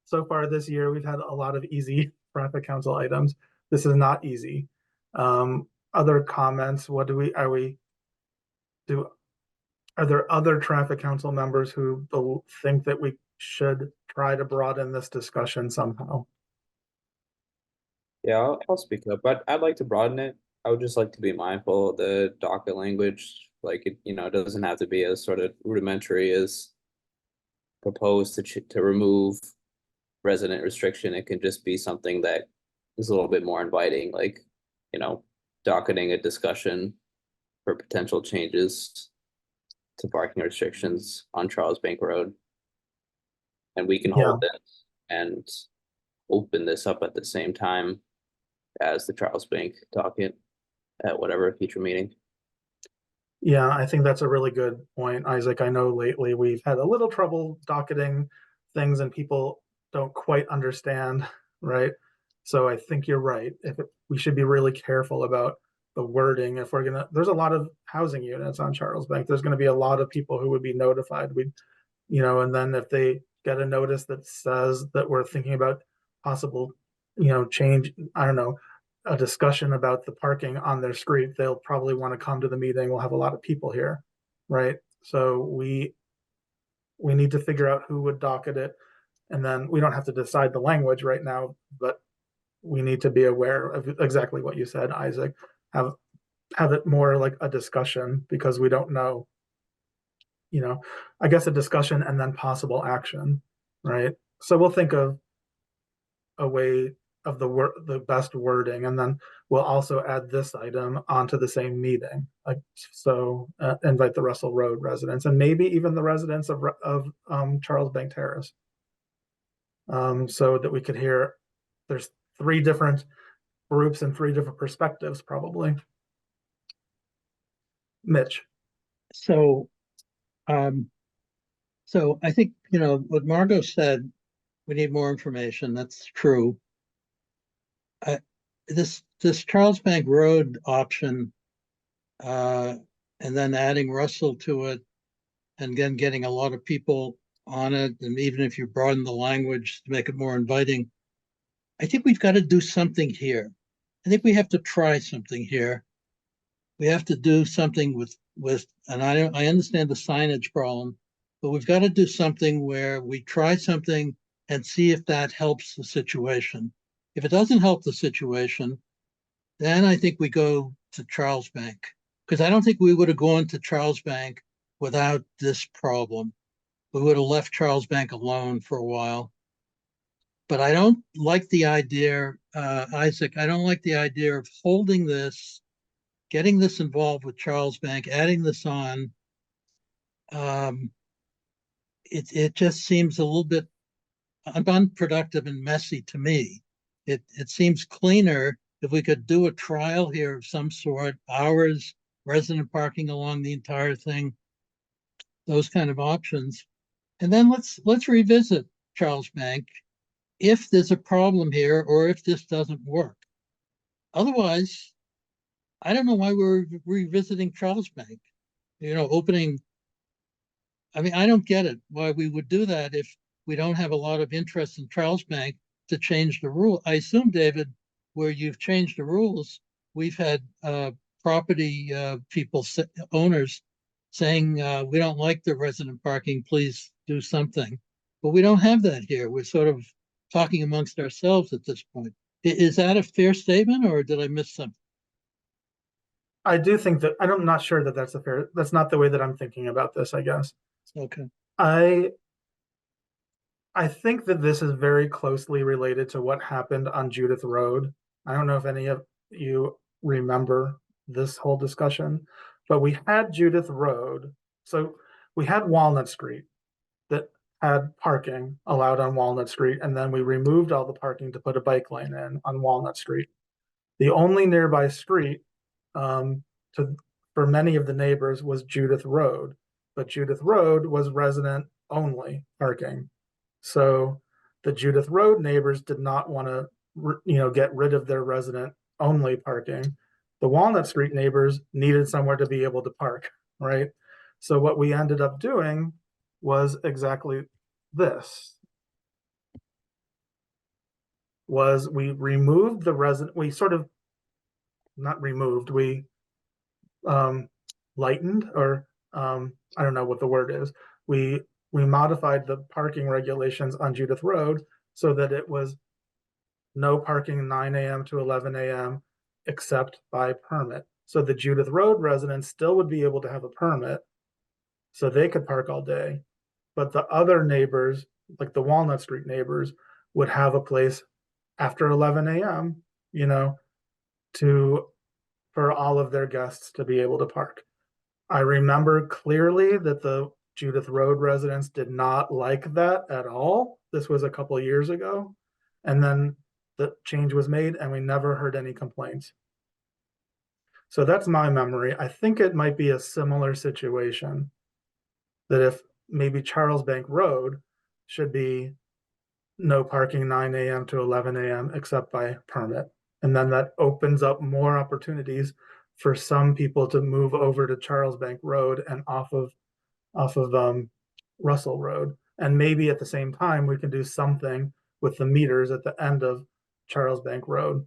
So far this year, we've had a lot of easy traffic council items. This is not easy. Other comments, are there other traffic council members who think that we should try to broaden this discussion somehow? Yeah, I'll speak up, but I'd like to broaden it. I would just like to be mindful of the docket language, like it, it doesn't have to be as sort of rudimentary as proposed to remove resident restriction. It can just be something that is a little bit more inviting, like, docketing a discussion for potential changes to parking restrictions on Charles Bank Road. And we can hold this and open this up at the same time as the Charles Bank docket at whatever future meeting. Yeah, I think that's a really good point, Isaac. I know lately we've had a little trouble docketing things and people don't quite understand, right? So I think you're right. We should be really careful about the wording. If there's a lot of housing units on Charles Bank, there's gonna be a lot of people who would be notified. And then if they get a notice that says that we're thinking about possible, change, I don't know, a discussion about the parking on their street, they'll probably want to come to the meeting. We'll have a lot of people here, right? So we need to figure out who would docket it, and then we don't have to decide the language right now, but we need to be aware of exactly what you said, Isaac. Have it more like a discussion, because we don't know, I guess a discussion and then possible action, right? So we'll think of a way of the best wording, and then we'll also add this item onto the same meeting. Invite the Russell Road residents and maybe even the residents of Charles Bank Terrace, so that we could hear. There's 3 different groups and 3 different perspectives, probably. Mitch. So I think, what Margot said, we need more information. That's true. This Charles Bank Road option, and then adding Russell to it, and then getting a lot of people on it, and even if you broaden the language to make it more inviting, I think we've got to do something here. I think we have to try something here. We have to do something with, and I understand the signage problem, but we've got to do something where we try something and see if that helps the situation. If it doesn't help the situation, then I think we go to Charles Bank, because I don't think we would have gone to Charles Bank without this problem. We would have left Charles Bank alone for a while. But I don't like the idea, Isaac, I don't like the idea of holding this, getting this involved with Charles Bank, adding this on. It just seems a little bit unproductive and messy to me. It seems cleaner if we could do a trial here of some sort, hours, resident parking along the entire thing, those kind of options. And then let's revisit Charles Bank if there's a problem here or if this doesn't work. Otherwise, I don't know why we're revisiting Charles Bank, opening. I mean, I don't get it, why we would do that if we don't have a lot of interest in Charles Bank to change the rule. I assume, David, where you've changed the rules, we've had property owners saying, we don't like the resident parking, please do something. But we don't have that here. We're sort of talking amongst ourselves at this point. Is that a fair statement, or did I miss something? I do think that I'm not sure that that's not the way that I'm thinking about this, I guess. Okay. I think that this is very closely related to what happened on Judith Road. I don't know if any of you remember this whole discussion, but we had Judith Road. So we had Walnut Street that had parking allowed on Walnut Street, and then we removed all the parking to put a bike lane in on Walnut Street. The only nearby street for many of the neighbors was Judith Road, but Judith Road was resident only parking. So the Judith Road neighbors did not want to, get rid of their resident only parking. The Walnut Street neighbors needed somewhere to be able to park, right? So what we ended up doing was exactly this. Was we removed the resident, we sort of, not removed, we lightened, or I don't know what the word is. We modified the parking regulations on Judith Road so that it was no parking 9 a.m. to 11 a.m. except by permit. So the Judith Road residents still would be able to have a permit, so they could park all day. But the other neighbors, like the Walnut Street neighbors, would have a place after 11 a.m., you know, for all of their guests to be able to park. I remember clearly that the Judith Road residents did not like that at all. This was a couple of years ago. And then the change was made and we never heard any complaints. So that's my memory. I think it might be a similar situation, that if maybe Charles Bank Road should be no parking 9 a.m. to 11 a.m. except by permit. And then that opens up more opportunities for some people to move over to Charles Bank Road and off of Russell Road. And maybe at the same time, we can do something with the meters at the end of Charles Bank Road.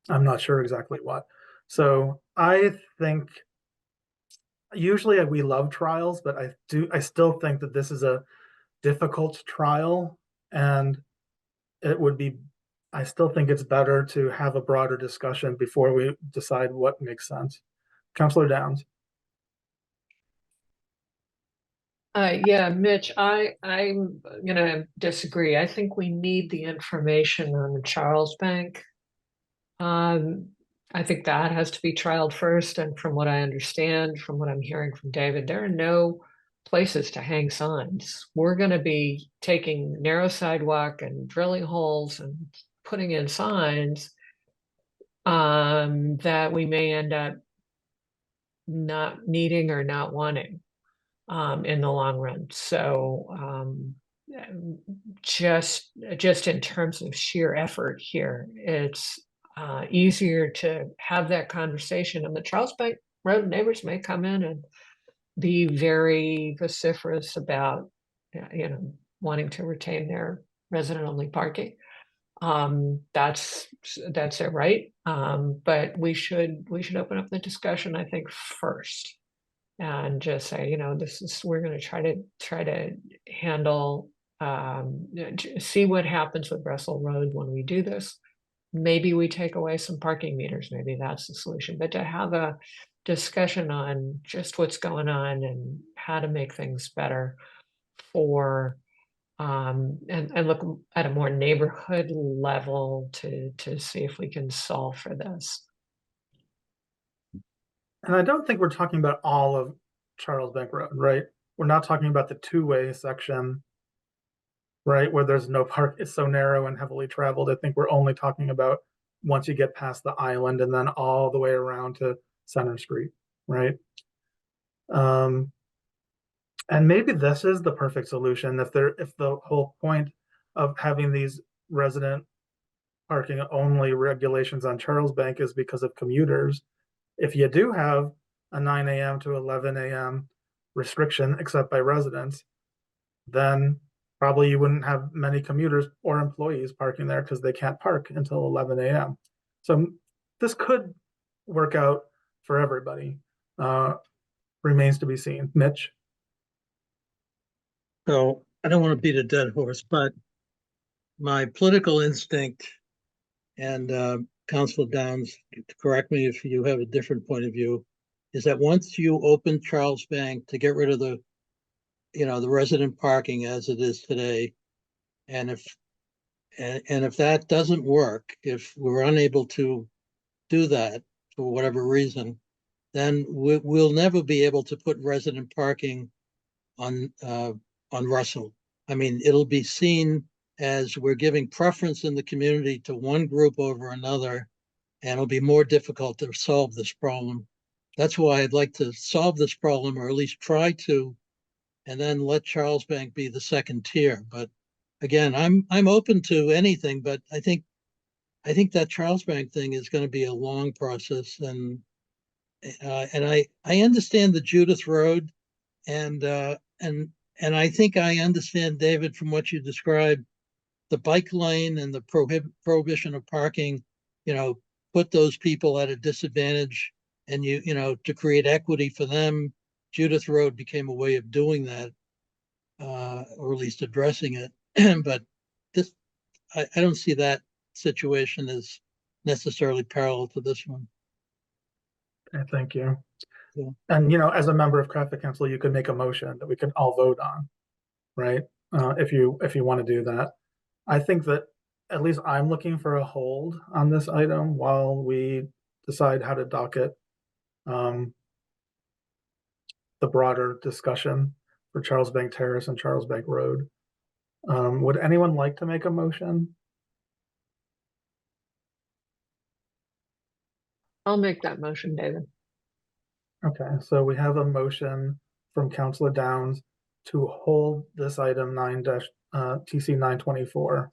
I'm not sure exactly what. So I think usually we love trials, but I still think that this is a difficult trial, and I still think it's better to have a broader discussion before we decide what makes sense. Councilor Downs. Yeah, Mitch, I'm gonna disagree. I think we need the information on the Charles Bank. I think that has to be trialed first, and from what I understand, from what I'm hearing from David, there are no places to hang signs. We're gonna be taking narrow sidewalk and drilling holes and putting in signs that we may end up not needing or not wanting in the long run. So just in terms of sheer effort here, it's easier to have that conversation. And the Charles Bank Road neighbors may come in and be very vociferous about, wanting to retain their resident-only parking. That's their right. But we should open up the discussion, I think, first, and just say, we're going to try to handle, see what happens with Russell Road when we do this. Maybe we take away some parking meters. Maybe that's the solution. But to have a discussion on just what's going on and how to make things better for, and look at a more neighborhood level to see if we can solve for this. And I don't think we're talking about all of Charles Bank Road, right? We're not talking about the two-way section, right, where there's no park. It's so narrow and heavily traveled. I think we're only talking about once you get past the island and then all the way around to Center Street, right? And maybe this is the perfect solution if the whole point of having these resident parking only regulations on Charles Bank is because of commuters. If you do have a 9 a.m. to 11 a.m. restriction except by residents, then probably you wouldn't have many commuters or employees parking there because they can't park until 11 a.m. So this could work out for everybody. Remains to be seen. Mitch? So I don't want to beat a dead horse, but my political instinct, and Councilor Downs, correct me if you have a different point of view, is that once you open Charles Bank to get rid of the resident parking as it is today, and if that doesn't work, if we're unable to do that for whatever reason, then we'll never be able to put resident parking on Russell. I mean, it'll be seen as we're giving preference in the community to one group over another, and it'll be more difficult to solve this problem. That's why I'd like to solve this problem, or at least try to, and then let Charles Bank be the second tier. But again, I'm open to anything, but I think that Charles Bank thing is going to be a long process, and I understand the Judith Road And I think I understand, David, from what you described, the bike lane and the prohibition of parking, put those people at a disadvantage, and to create equity for them, Judith Road became a way of doing that, or at least addressing it. But I don't see that situation as necessarily parallel to this one. Okay, thank you. Yeah. And, as a member of traffic council, you could make a motion that we can all vote on, right? If you want to do that. I think that at least I'm looking for a hold on this item while we decide how to docket the broader discussion for Charles Bank Terrace and Charles Bank Road. Would anyone like to make a motion? I'll make that motion, David. Okay, so we have a motion from Councilor Downs to hold this item TC 924.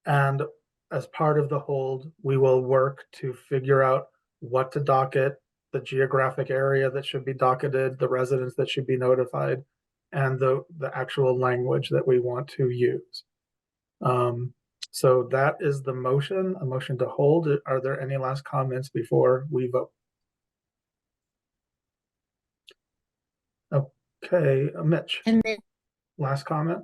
And as part of the hold, we will work to figure out what to docket, the geographic area that should be docketed, the residents that should be notified, and the actual language that we want to use. So that is the motion, a motion to hold. Are there any last comments before we vote? Okay, Mitch, And then last comment?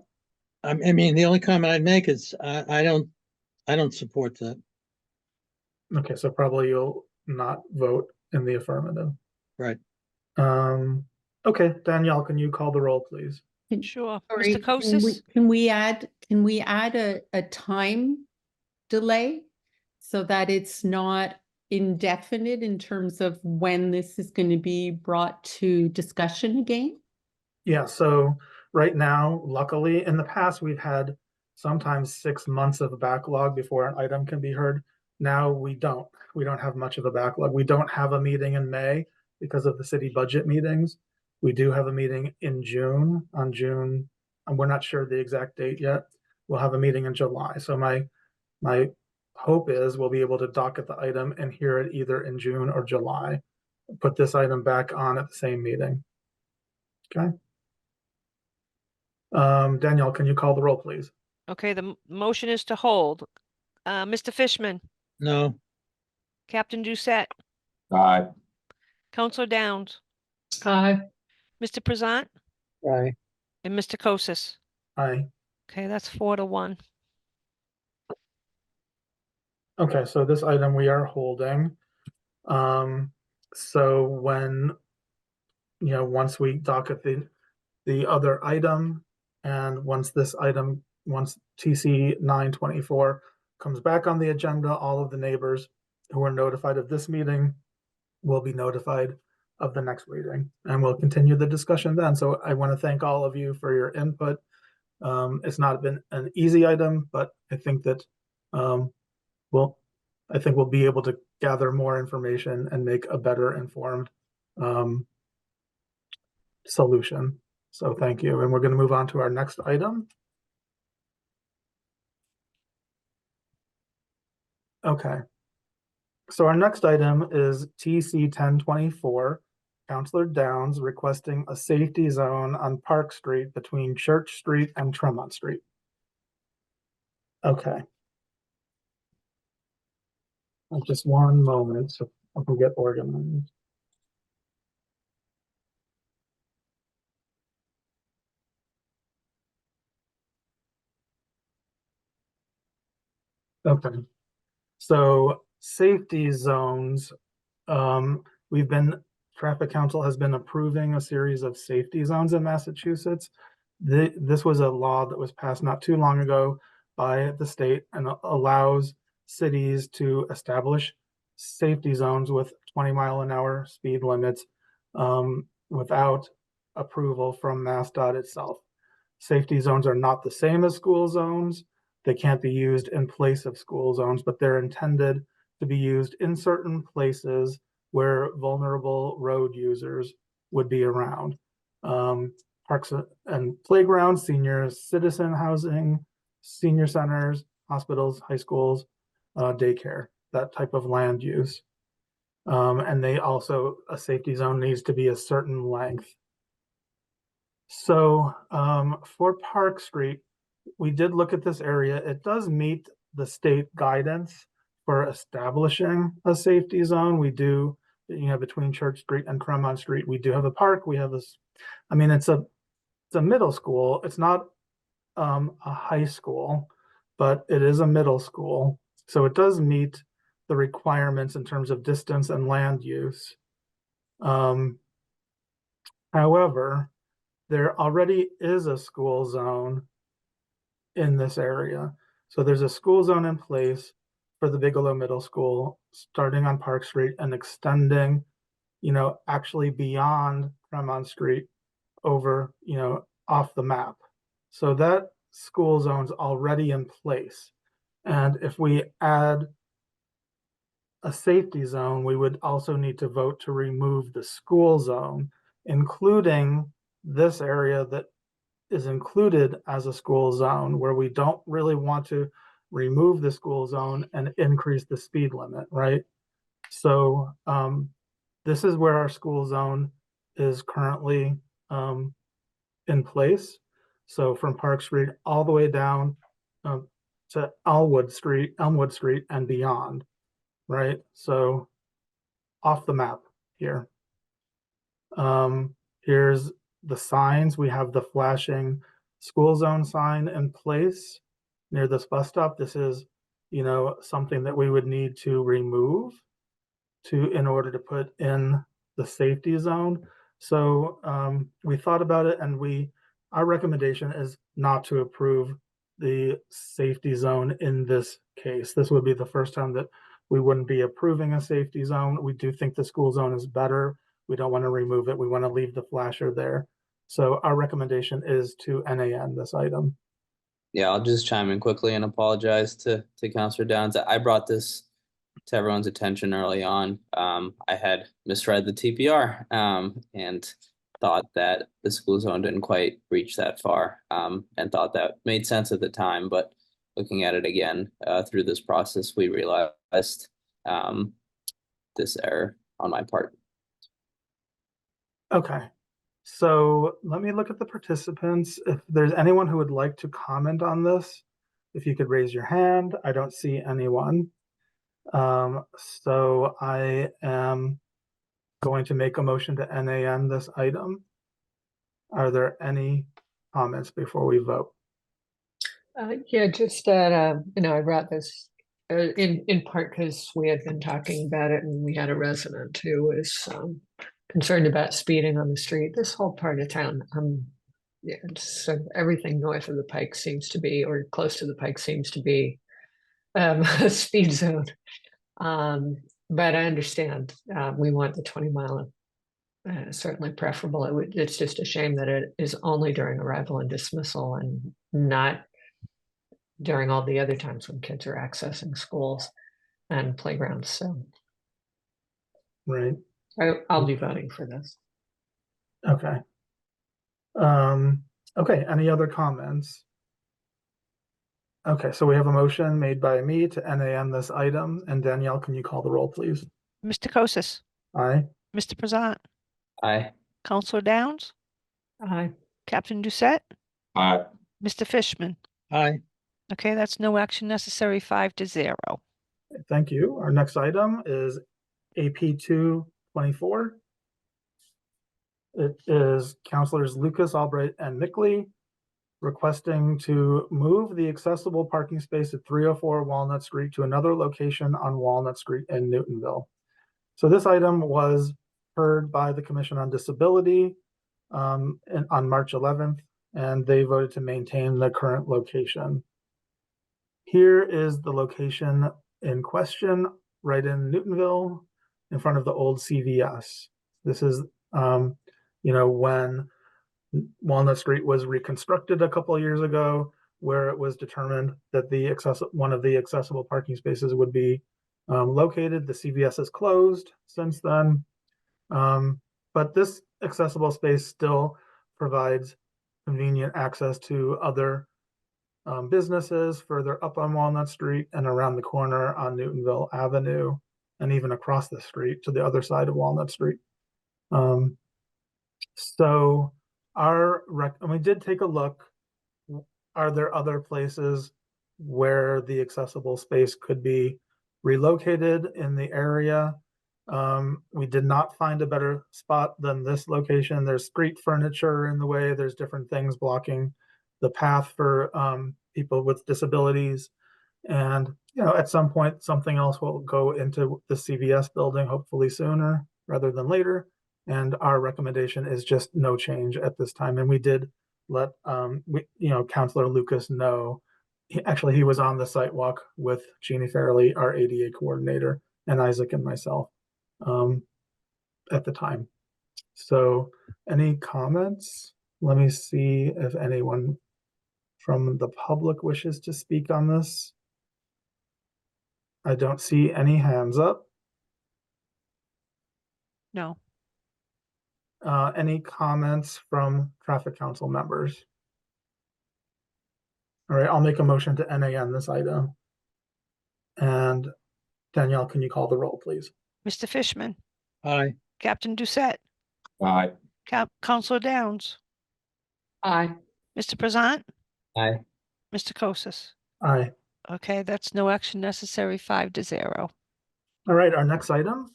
I mean, the only comment I'd make is I don't support that. Okay, so probably you'll not vote in the affirmative. Right. Okay, Danielle, can you call the roll, please? Sure. sorry, Mr. Kosis? can we add a time delay so that it's not indefinite in terms of when this is going to be brought to discussion again? Yeah, so right now, luckily, in the past, we've had sometimes 6 months of a backlog before an item can be heard. Now we don't. We don't have much of a backlog. We don't have a meeting in May because of the city budget meetings. We do have a meeting in June, and we're not sure the exact date yet. We'll have a meeting in July. So my hope is we'll be able to docket the item and hear it either in June or July. Put this item back on at the same meeting. Okay. Danielle, can you call the roll, please? Okay, the motion is to hold. Mr. Fishman, No. Captain Doucette, Aye. Counselor Downs, Aye. Mr. Prezant, Aye. and Mr. Kosis. Aye. Okay, that's 4-1. Okay, so this item we are holding. So when, once we docket the other item, and once TC 924 comes back on the agenda, all of the neighbors who are notified of this meeting will be notified of the next meeting, and we'll continue the discussion then. So I want to thank all of you for your input. It's not been an easy item, but I think that we'll be able to gather more information and make a better informed solution. So thank you. And we're going to move on to our next item. Okay. So our next item is TC 1024, Councilor Downs requesting a safety zone on Park Street between Church Street and Tremont Street. Okay. Just one moment so I can get organized. Okay. So safety zones, Traffic Council has been approving a series of safety zones in Massachusetts. This was a law that was passed not too long ago by the state and allows cities to establish safety zones with 20-mile-an-hour speed limits without approval from MassDOT itself. Safety zones are not the same as school zones. They can't be used in place of school zones, but they're intended to be used in certain places where vulnerable road users would be around. Parks and playgrounds, senior citizen housing, senior centers, hospitals, high schools, daycare, that type of land use. And a safety zone needs to be a certain length. So for Park Street, we did look at this area. It does meet the state guidance for establishing a safety zone. We do, between Church Street and Cremont Street, we do have a park. We have this, I mean, it's a middle school. It's not a high school, but it is a middle school. So it does meet the requirements in terms of distance and land use. However, there already is a school zone in this area. So there's a school zone in place for the Bigelow Middle School, starting on Park Street and extending, actually beyond Cremont Street over, off the map. So that school zone's already in place. And if we add a safety zone, we would also need to vote to remove the school zone, including this area that is included as a school zone, where we don't really want to remove the school zone and increase the speed limit, right? So this is where our school zone is currently in place. So from Park Street all the way down to Elmwood Street and beyond, right? So off the map here. Here's the signs. We have the flashing school zone sign in place near this bus stop. This is, something that we would need to remove in order to put in the safety zone. So we thought about it, and our recommendation is not to approve the safety zone in this case. This would be the first time that we wouldn't be approving a safety zone. We do think the school zone is better. We don't want to remove it. We want to leave the flasher there. So our recommendation is to NAN this item. Yeah, I'll just chime in quickly and apologize to Councilor Downs. I brought this to everyone's attention early on. I had misread the TPR and thought that the school zone didn't quite reach that far, and thought that made sense at the time. But looking at it again through this process, we realized this error on my part. Okay, so let me look at the participants. If there's anyone who would like to comment on this, if you could raise your hand. I don't see anyone. So I am going to make a motion to NAN this item. Are there any comments before we vote? Yeah, just that, I brought this in part because we had been talking about it, and we had a resident who was concerned about speeding on the street. This whole part of town, yeah, so everything north of the Pike seems to be, or close to the Pike seems to be a speed zone. But I understand we want the 20-mile, certainly preferable. It's just a shame that it is only during arrival and dismissal and not during all the other times when kids are accessing schools and playgrounds. So Right. I'll be voting for this. Okay. Okay, any other comments? Okay, so we have a motion made by me to NAN this item, and Danielle, can you call the roll, please? Mr. Kosis, Aye. Mr. Prezant, Aye. Counselor Downs, Aye. Captain Doucette, Aye. Mr. Fishman. Aye. Okay, that's no action necessary, 5-0. Thank you. Our next item is AP 224. It is Councilors Lucas, Albright, and Mickley requesting to move the accessible parking space at 304 Walnut Street to another location on Walnut Street in Newtonville. So this item was heard by the Commission on Disability on March 11th, and they voted to maintain the current location. Here is the location in question, right in Newtonville, in front of the old CVS. This is, when Walnut Street was reconstructed a couple of years ago, where it was determined that one of the accessible parking spaces would be located. The CVS is closed since then, but this accessible space still provides convenient access to other businesses further up on Walnut Street and around the corner on Newtonville Avenue, and even across the street to the other side of Walnut Street. So and we did take a look. Are there other places where the accessible space could be relocated in the area? We did not find a better spot than this location. There's street furniture in the way. There's different things blocking the path for people with disabilities. And, at some point, something else will go into the CVS building, hopefully sooner rather than later. And our recommendation is just no change at this time. And we did let, Counselor Lucas know. He was on the site walk with Jeannie Fairley, our ADA coordinator, and Isaac and myself at the time. So any comments? Let me see if anyone from the public wishes to speak on this. I don't see any hands up. No. Any comments from traffic council members? All right, I'll make a motion to NAN this item. And Danielle, can you call the roll, please? Mr. Fishman, Aye. Captain Doucette, Aye. Counselor Downs, Aye. Mr. Prezant, Aye. Mr. Kosis. Aye. Okay, that's no action necessary, 5-0. All right, our next item,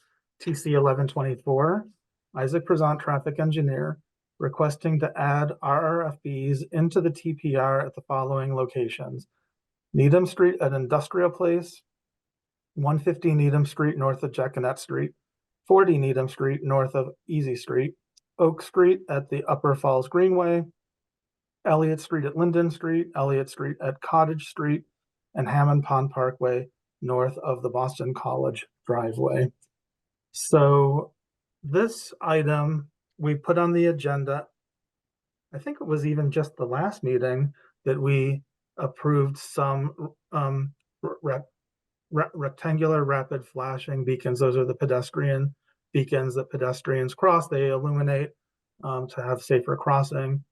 TC 1124, Isaac Prezant, traffic engineer, requesting to add RRFBs into the TPR at the following locations: Needham Street at Industrial Place, 150 Needham Street north of Jaconet Street, 40 Needham Street north of Easy Street, Oak Street at the Upper Falls Greenway, Elliott Street at Linden Street, Elliott Street at Cottage Street, and Hammond Pond Parkway north of the Boston College driveway. So this item we put on the agenda, I think it was even just the last meeting that we approved some rectangular rapid flashing beacons. Those are the pedestrian beacons that pedestrians cross. They illuminate to have safer crossing.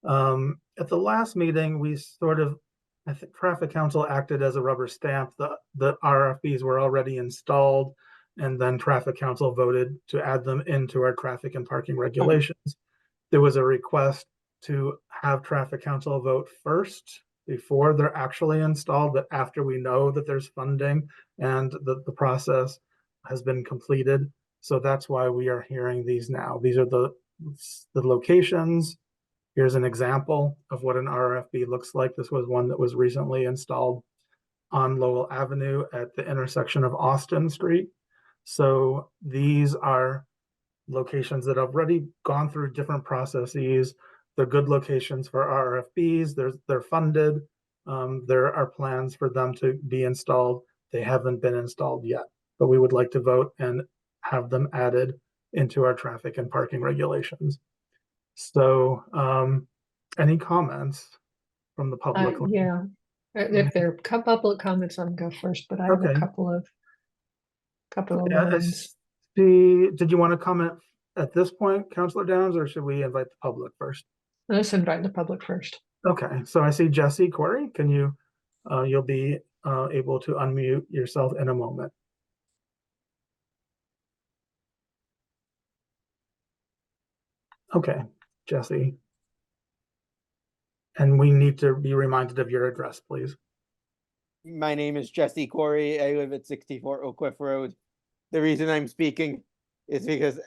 At the last meeting, we I think Traffic Council acted as a rubber stamp. The RFBs were already installed, and then Traffic Council voted to add them into our traffic and parking regulations. There was a request to have Traffic Council vote first before they're actually installed, but after we know that there's funding and the process has been completed. So that's why we are hearing these now. These are the locations. Here's an example of what an RFB looks like. This was one that was recently installed on Lowell Avenue at the intersection of Austin Street. So these are locations that have already gone through different processes. They're good locations for RFBs. They're funded. There are plans for them to be installed. They haven't been installed yet, but we would like to vote and have them added into our traffic and parking regulations. So any comments from the public? Yeah, if there are public comments, I'll go first, but I have Okay. a couple of Yeah, lines. did you want to comment at this point, Councilor Downs, or should we invite the public first? Let's invite the public first. Okay, so I see Jesse Corey. Can you, you'll be able to unmute yourself in a moment. Okay, Jesse. And we need to be reminded of your address, please. My name is Jesse Corey. I live at 64 Oak Cliff Road. The reason I'm speaking is because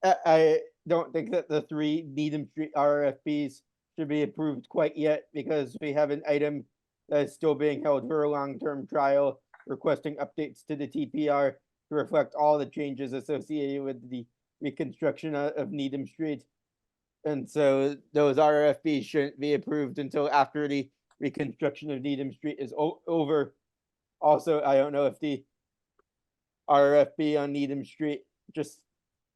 I don't think that the 3 Needham Street RFPs should be approved quite yet, because we have an item that is still being held for a long-term trial, requesting updates to the TPR to reflect all the changes associated with the reconstruction of Needham Street. And so those RFPs shouldn't be approved until after the reconstruction of Needham Street is over. Also, I don't know if the RFP on Needham Street, just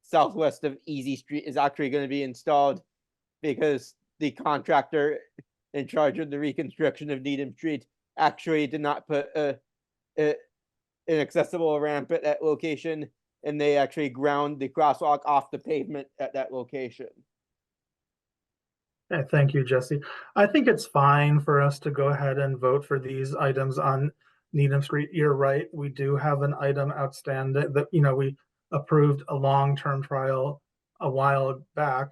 southwest of Easy Street, is actually going to be installed, because the contractor in charge of the reconstruction of Needham Street actually did not put an accessible ramp at that location, and they actually ground the crosswalk off the pavement at that location. Okay, thank you, Jesse. I think it's fine for us to go ahead and vote for these items on Needham Street. You're right. We do have an item outstanding that, we approved a long-term trial a while back.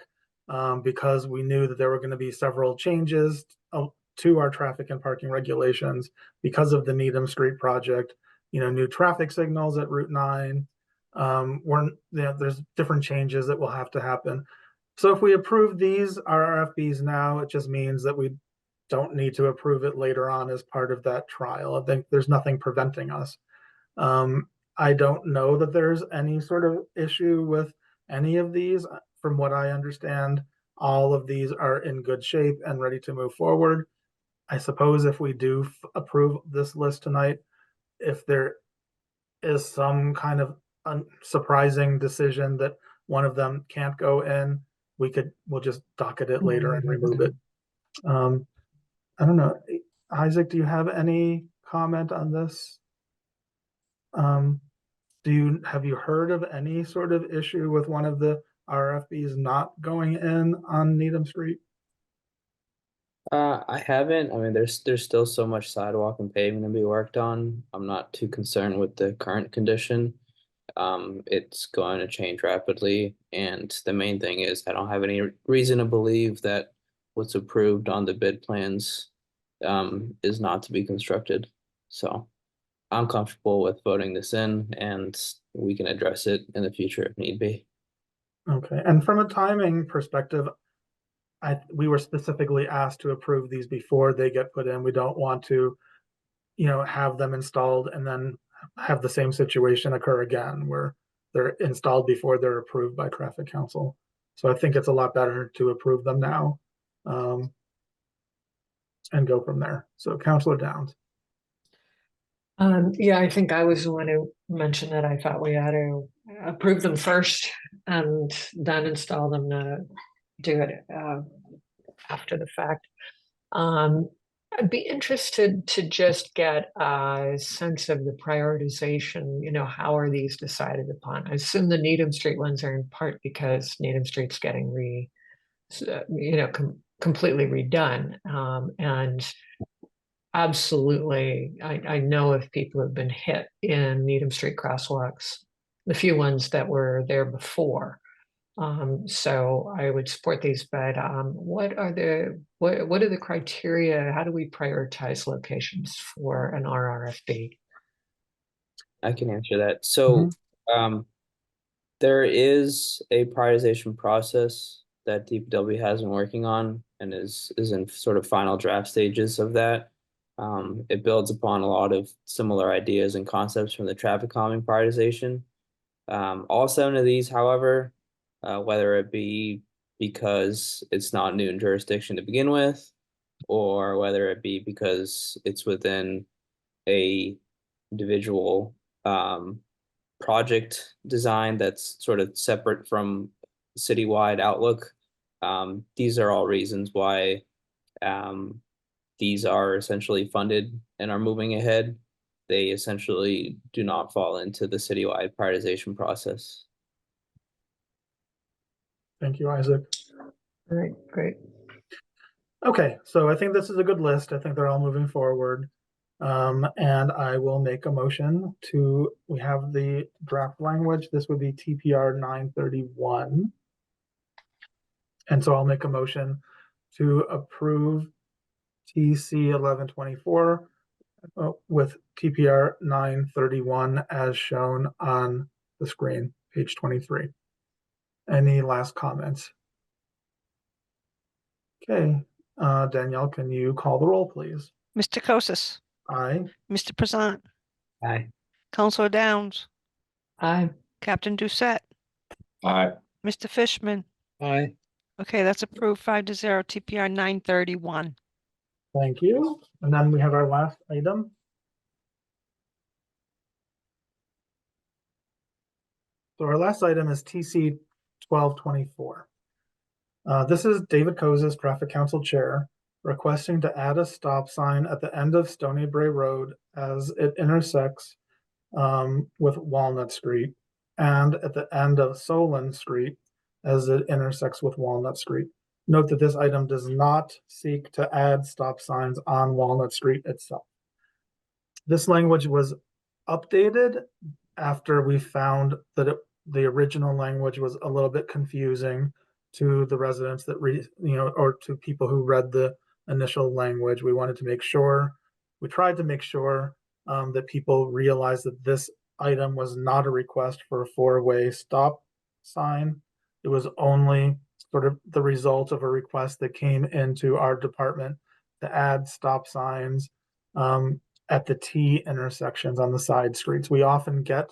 because we knew that there were going to be several changes to our traffic and parking regulations because of the Needham Street project. New traffic signals at Route 9. There's different changes that will have to happen. So if we approve these RRFBs now, it just means that we don't need to approve it later on as part of that trial. I think there's nothing preventing us. I don't know that there's any sort of issue with any of these. From what I understand, all of these are in good shape and ready to move forward. I suppose if we do approve this list tonight, if there is some kind of surprising decision that one of them can't go in, we'll just docket it later and remove it. I don't know. Isaac, do you have any comment on this? Have you heard of any sort of issue with one of the RFBs not going in on Needham Street? I haven't. I mean, there's still so much sidewalk and paving to be worked on. I'm not too concerned with the current condition. It's going to change rapidly, and the main thing is I don't have any reason to believe that what's approved on the bid plans is not to be constructed. So I'm comfortable with voting this in, and we can address it in the future if need be. Okay, and from a timing perspective, we were specifically asked to approve these before they get put in. We don't want to, have them installed and then have the same situation occur again where they're installed before they're approved by Traffic Council. So I think it's a lot better to approve them now and go from there. So Councilor Downs. Yeah, I think I was the one who mentioned that I thought we had to approve them first and then install them, do it after the fact. I'd be interested to just get a sense of the prioritization, how are these decided upon? I assume the Needham Street ones are in part because Needham Street's getting completely redone. And absolutely, I know of people who've been hit in Needham Street crosswalks, the few ones that were there before. So I would support these, but what are the criteria? How do we prioritize locations for an RRFB? I can answer that. So there is a prioritization process that DPW has been working on and is in sort of final draft stages of that. It builds upon a lot of similar ideas and concepts from the traffic calming prioritization. All 7 of these, however, whether it be because it's not Newton jurisdiction to begin with, or whether it be because it's within a individual project design that's sort of separate from citywide outlook. These are all reasons why these are essentially funded and are moving ahead. They essentially do not fall into the citywide prioritization process. Thank you, Isaac. All right, great. Okay, so I think this is a good list. I think they're all moving forward. And I will make a motion we have the draft language. This would be TPR 931. And so I'll make a motion to approve TC 1124 with TPR 931 as shown on the screen, page 23. Any last comments? Okay, Danielle, can you call the roll, please? Mr. Kosis, Aye. Mr. Prezant, Aye. Councilor Downs, Aye. Captain Doucette, Aye. Mr. Fishman. Aye. Okay, that's approved 5-0, TPR 931. Thank you. And then we have our last item. So our last item is TC 1224. This is David Kosis, Traffic Council Chair, requesting to add a stop sign at the end of Stony Brae Road as it intersects with Walnut Street and at the end of Solon Street as it intersects with Walnut Street. Note that this item does not seek to add stop signs on Walnut Street itself. This language was updated after we found that the original language was a little bit confusing to the residents that or to people who read the initial language. We wanted to make sure, we tried to make sure that people realized that this item was not a request for a four-way stop sign. It was only sort of the result of a request that came into our department to add stop signs at the T intersections on the side streets. We often get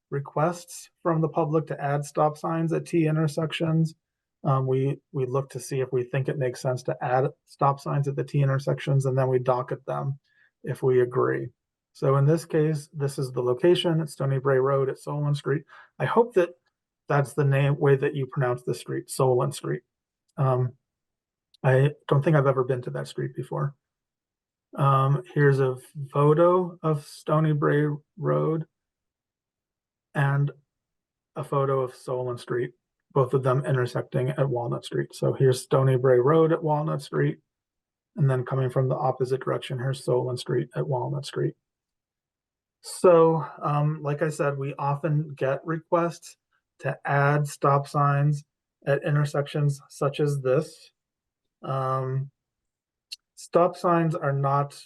requests from the public to add stop signs at T intersections. We look to see if we think it makes sense to add stop signs at the T intersections, and then we docket them if we agree. So in this case, this is the location. It's Stony Bray Road at Solon Street. I hope that that's the way that you pronounce the street, Solon Street. I don't think I've ever been to that street before. Here's a photo of Stony Bray Road and a photo of Solon Street, both of them intersecting at Walnut Street. So here's Stony Bray Road at Walnut Street, and then coming from the opposite direction, here's Solon Street at Walnut Street. So, like I said, we often get requests to add stop signs at intersections such as this. Stop signs are not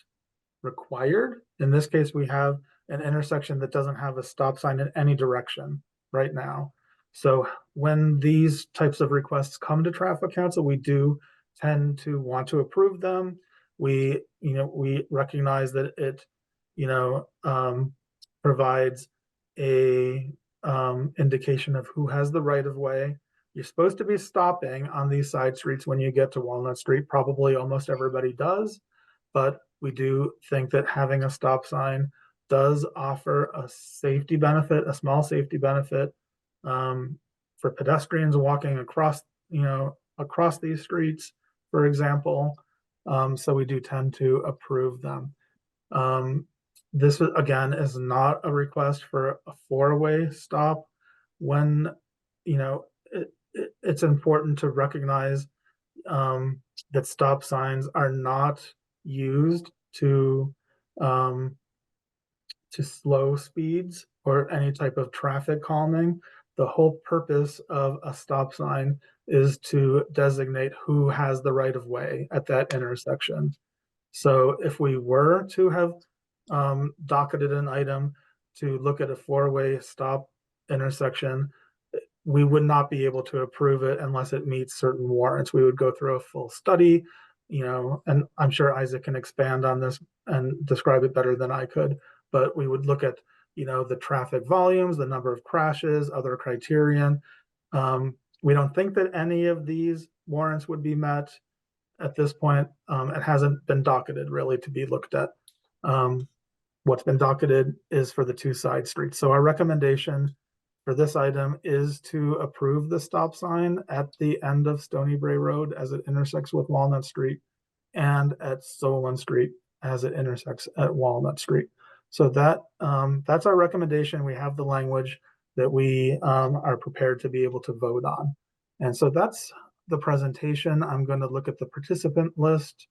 required. In this case, we have an intersection that doesn't have a stop sign in any direction right now. So when these types of requests come to Traffic Council, we do tend to want to approve them. We recognize that it, provides a indication of who has the right of way. You're supposed to be stopping on these side streets when you get to Walnut Street. Probably almost everybody does, but we do think that having a stop sign does offer a safety benefit, a small safety benefit for pedestrians walking across these streets, for example. So we do tend to approve them. This again is not a request for a four-way stop. When it's important to recognize that stop signs are not used to slow speeds or any type of traffic calming. The whole purpose of a stop sign is to designate who has the right of way at that intersection. So if we were to have docketed an item to look at a four-way stop intersection, we would not be able to approve it unless it meets certain warrants. We would go through a full study, and I'm sure Isaac can expand on this and describe it better than I could, but we would look at, the traffic volumes, the number of crashes, other criterion. We don't think that any of these warrants would be met at this point. It hasn't been docketed really to be looked at. What's been docketed is for the two side streets. So our recommendation for this item is to approve the stop sign at the end of Stony Bray Road as it intersects with Walnut Street, and at Solon Street as it intersects at Walnut Street. So that's our recommendation. We have the language that we are prepared to be able to vote on. And so that's the presentation. I'm going to look at the participant list,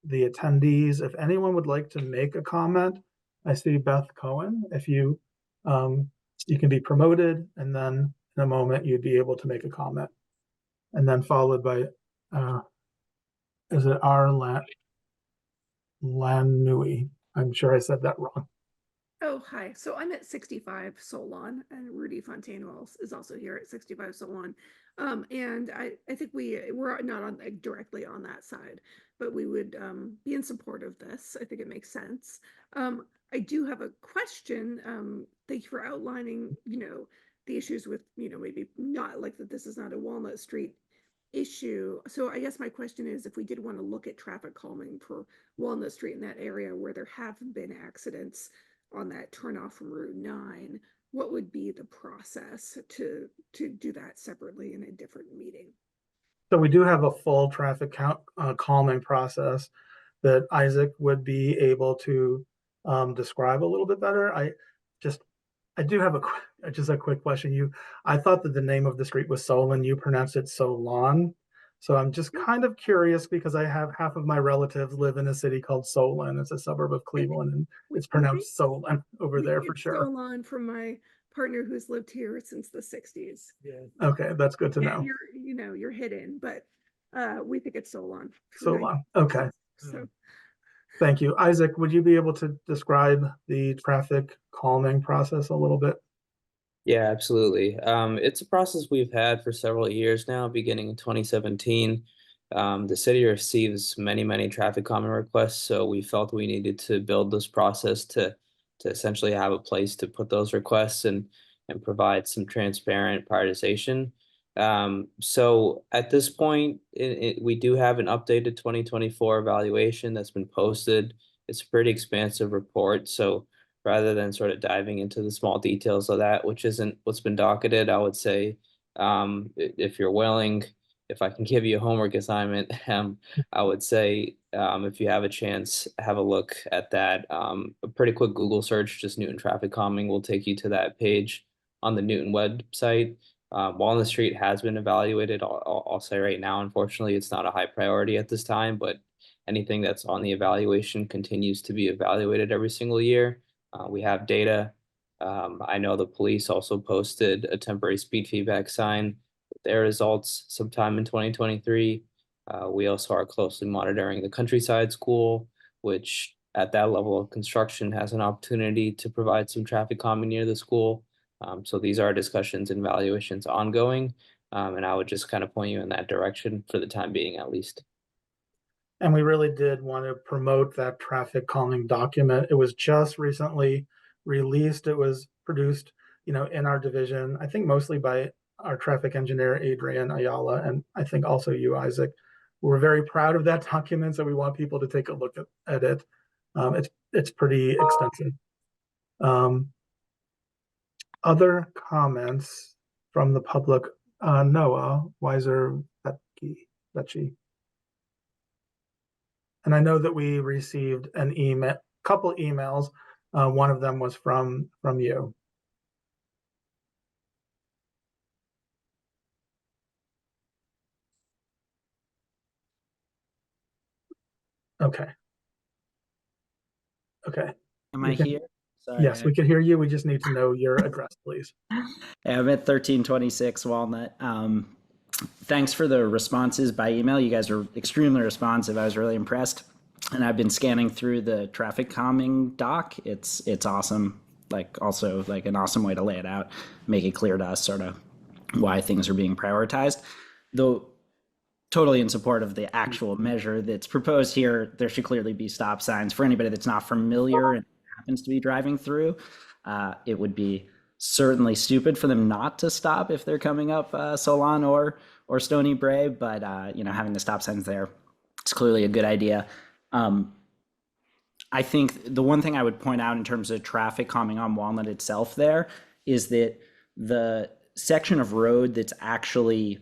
the attendees. If anyone would like to make a comment, I see Beth Cohen. If you can be promoted, and then in a moment you'd be able to make a comment, and then followed by is it R. Lanui? I'm sure I said that wrong. Oh, hi. So I'm at 65 Solon, and Rudy Fontaine is also here at 65 Solon. And I think we're not on directly on that side, but we would be in support of this. I think it makes sense. I do have a question. Thank you for outlining, the issues with, maybe not like that this is not a Walnut Street issue. So I guess my question is, if we did want to look at traffic calming for Walnut Street in that area where there have been accidents on that turnoff from Route 9, what would be the process to do that separately in a different meeting? So we do have a full traffic calming process that Isaac would be able to describe a little bit better. I do have just a quick question. I thought that the name of the street was Solon. You pronounced it Solon. So I'm just kind of curious because I have half of my relatives live in a city called Solon. It's a suburb of Cleveland, and it's pronounced Solon over there for sure. Solon from my partner who's lived here since the 60s. Okay, that's good to know. You're hidden, but we think it's Solon. So long. Okay, So thank you. Isaac, would you be able to describe the traffic calming process a little bit? Yeah, absolutely. It's a process we've had for several years now, beginning in 2017. The city receives many traffic calming requests, so we felt we needed to build this process to essentially have a place to put those requests and provide some transparent prioritization. So at this point, we do have an updated 2024 evaluation that's been posted. It's a pretty expansive report, so rather than sort of diving into the small details of that, which isn't what's been docketed, I would say, if you're willing, if I can give you a homework assignment, I would say, if you have a chance, have a look at that. A pretty quick Google search, just Newton traffic calming, will take you to that page on the Newton website. Walnut Street has been evaluated. I'll say right now, unfortunately, it's not a high priority at this time, but anything that's on the evaluation continues to be evaluated every single year. We have data. I know the police also posted a temporary speed feedback sign with their results sometime in 2023. We also are closely monitoring the Countryside School, which at that level of construction has an opportunity to provide some traffic calming near the school. So these are discussions and evaluations ongoing, and I would just kind of point you in that direction for the time being, at least. And we really did want to promote that traffic calming document. It was just recently released. It was produced, in our division, I think mostly by our traffic engineer, Adrian Ayala, and I think also you, Isaac. We're very proud of that document, so we want people to take a look at it. It's pretty extensive. Other comments from the public? Noah Weiser Betchy. And I know that we received a couple emails. One of them was from you. Okay. Am I here? Sorry. Yes, we can hear you. We just need to know your address, please. I'm at 1326 Walnut. Thanks for the responses by email. You guys are extremely responsive. I was really impressed. And I've been scanning through the traffic calming doc. It's awesome. Also an awesome way to lay it out, make it clear to us sort of why things are being prioritized. Though totally in support of the actual measure that's proposed here, there should clearly be stop signs. For anybody that's not familiar and happens to be driving through, it would be certainly stupid for them not to stop if they're coming up Solon or Stony Brae, but having the stop signs there is clearly a good idea. I think the one thing I would point out in terms of traffic calming on Walnut itself there is that the section of road that's actually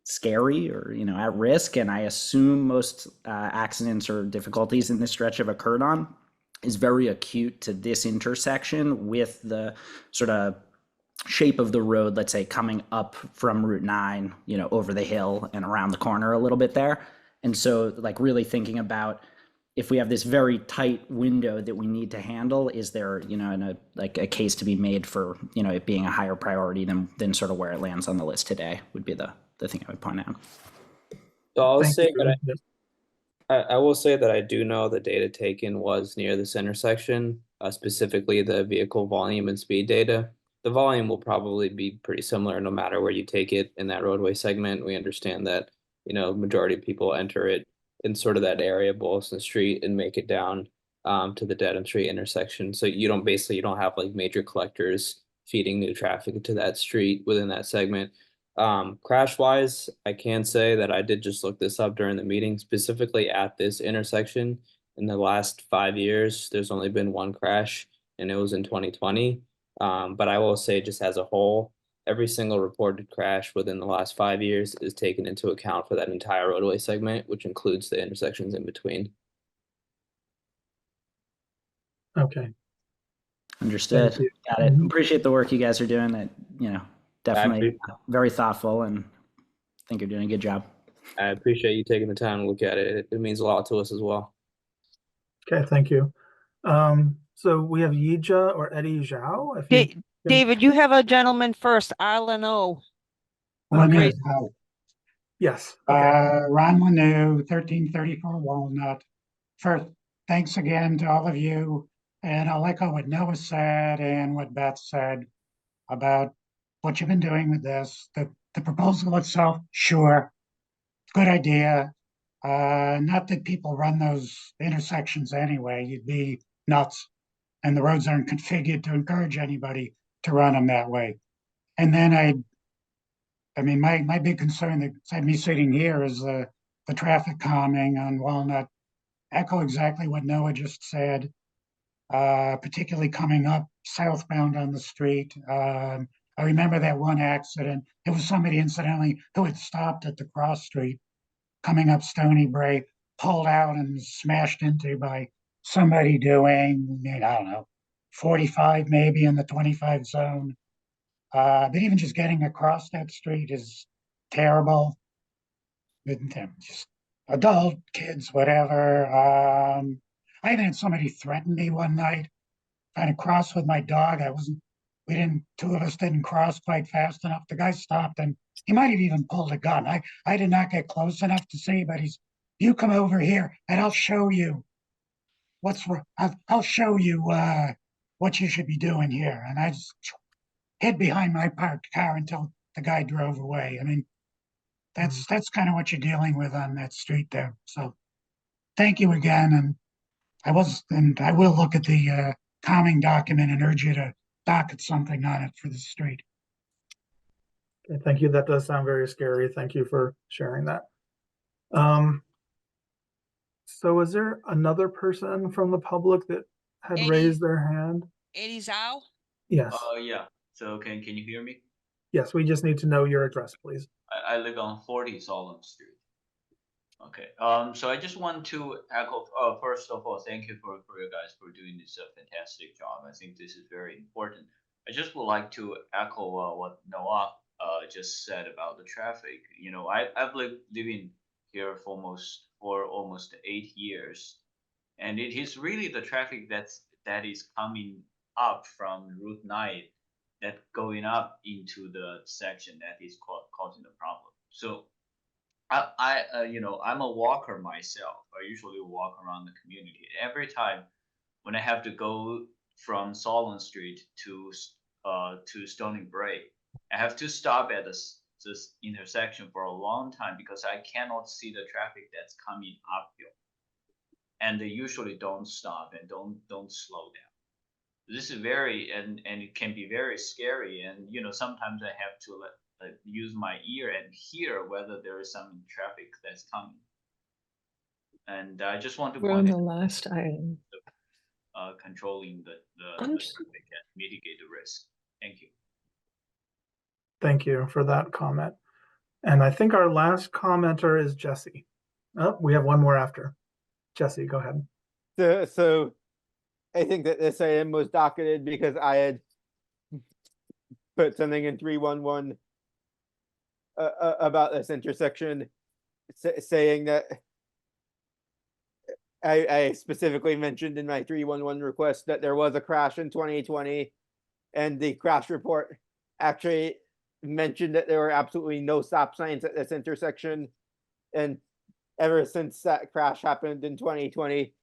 scary or at risk, and I assume most accidents or difficulties in this stretch have occurred on, is very acute to this intersection with the sort of shape of the road, let's say coming up from Route 9, over the hill and around the corner a little bit there. And so really thinking about, if we have this very tight window that we need to handle, is there, a case to be made for, it being a higher priority than sort of where it lands on the list today would be the thing I would point out. So I'll say that I will say that I do know the data taken was near this intersection, specifically the vehicle volume and speed data. The volume will probably be pretty similar no matter where you take it in that roadway segment. We understand that, majority of people enter it in sort of that area, Boylston Street, and make it down to the Dedham Street intersection. So you don't have major collectors feeding new traffic into that street within that segment. Crash wise, I can say that I did just look this up during the meeting, specifically at this intersection. In the last 5 years, there's only been one crash, and it was in 2020. But I will say, just as a whole, every single reported crash within the last 5 years is taken into account for that entire roadway segment, which includes the intersections in between. Okay. Understood. Got it. Appreciate the work you guys are doing. That, definitely very thoughtful, and I think you're doing a good job. I appreciate you taking the time to look at it. It means a lot to us as well. Okay, thank you. So we have Yija or Eddie Zhao. David, you have a gentleman first, Arlen O. Okay. Lanu, Yes, okay. Ron Lanu, 1334 Walnut. First, thanks again to all of you. And I'll echo what Noah said and what Beth said about what you've been doing with this. The proposal itself, sure, good idea. Not that people run those intersections anyway, you'd be nuts. And the roads aren't configured to encourage anybody to run them that way. And then I mean, my big concern that had me sitting here is the traffic calming on Walnut. Echo exactly what Noah just said, particularly coming up southbound on the street. I remember that one accident. It was somebody incidentally who had stopped at the cross street coming up Stony Bray, pulled out and smashed into by somebody doing, I don't know, 45 maybe in the 25 zone. But even just getting across that street is terrible. Just adult, kids, whatever. I even had somebody threaten me one night trying to cross with my dog. Two of us didn't cross quite fast enough. The guy stopped and he might have even pulled a gun. I did not get close enough to see, but you come over here and I'll show you I'll show you what you should be doing here. And I just hid behind my parked car until the guy drove away. I mean, that's kind of what you're dealing with on that street there. So thank you again. And I will look at the calming document and urge you to docket something on it for the street. Okay, thank you. That does sound very scary. Thank you for sharing that. So is there another person from the public that had Eddie. raised their hand? Eddie Zhao? Yes. Yeah. So can you hear me? Yes, we just need to know your address, please. I live on 40 Solomon Street. Okay. So I just want to echo. First of all, thank you for you guys for doing this fantastic job. I think this is very important. I just would like to echo what Noah just said about the traffic. You know, I've living here for almost 8 years, and it is really the traffic that is coming up from Route 9 that going up into the section that is causing the problem. So I'm a walker myself. I usually walk around the community. Every time when I have to go from Solon Street to Stony Bray, I have to stop at this intersection for a long time because I cannot see the traffic that's coming uphill, and they usually don't stop and don't slow down. This is and it can be very scary, and sometimes I have to use my ear and hear whether there is some traffic that's coming. And I just want to We're on the last item. Controlling the traffic and mitigate the risk. Thank you. Thank you for that comment. And I think our last commenter is Jesse. Oh, we have one more after. Jesse, go ahead. So I think that this item was docketed because I had put something in 311 about this intersection, saying that I specifically mentioned in my 311 request that there was a crash in 2020, and the crash report actually mentioned that there were absolutely no stop signs at this intersection. And ever since that crash happened in 2020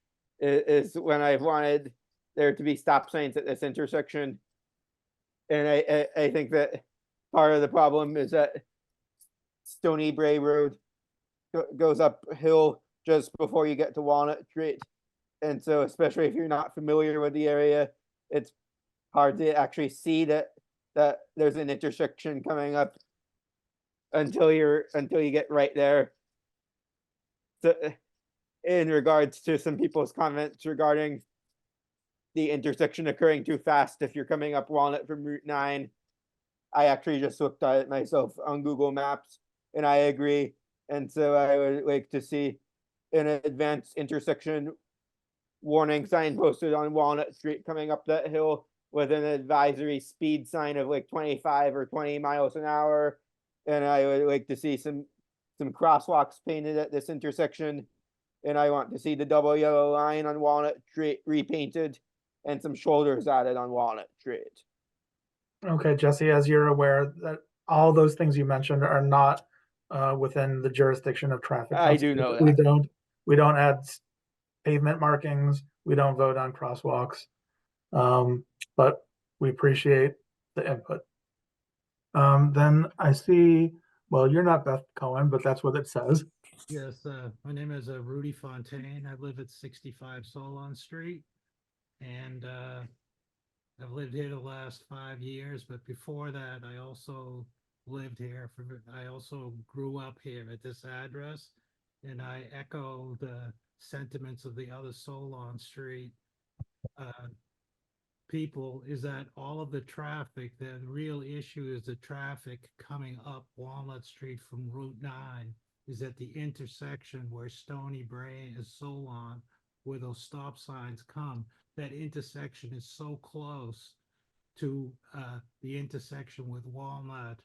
is when I've wanted there to be stop signs at this intersection. And I think that part of the problem is that Stony Bray Road goes uphill just before you get to Walnut Street. And so, especially if you're not familiar with the area, it's hard to actually see that there's an intersection coming up until you get right there. So, in regards to some people's comments regarding the intersection occurring too fast if you're coming up Walnut from Route 9, I actually just looked at it myself on Google Maps, and I agree. And so I would like to see an advanced intersection warning sign posted on Walnut Street coming up that hill with an advisory speed sign of like 25 or 20 miles an hour. And I would like to see some crosswalks painted at this intersection. And I want to see the double yellow line on Walnut Street repainted and some shoulders added on Walnut Street. Okay, Jesse, as you're aware, that all those things you mentioned are not within the jurisdiction of traffic. I do know We that. don't add pavement markings. We don't vote on crosswalks. But we appreciate the input. Then I see, well, you're not Beth Cohen, but that's what it says. Yes, my name is Rudy Fontaine. I live at 65 Solon Street. And I've lived here the last 5 years, but before that, I also lived here I also grew up here at this address. And I echo the sentiments of the other Solon Street people, is that all of the traffic, the real issue is the traffic coming up Walnut Street from Route 9 is at the intersection where Stony Brae and Solon, where those stop signs come. That intersection is so close to the intersection with Walnut,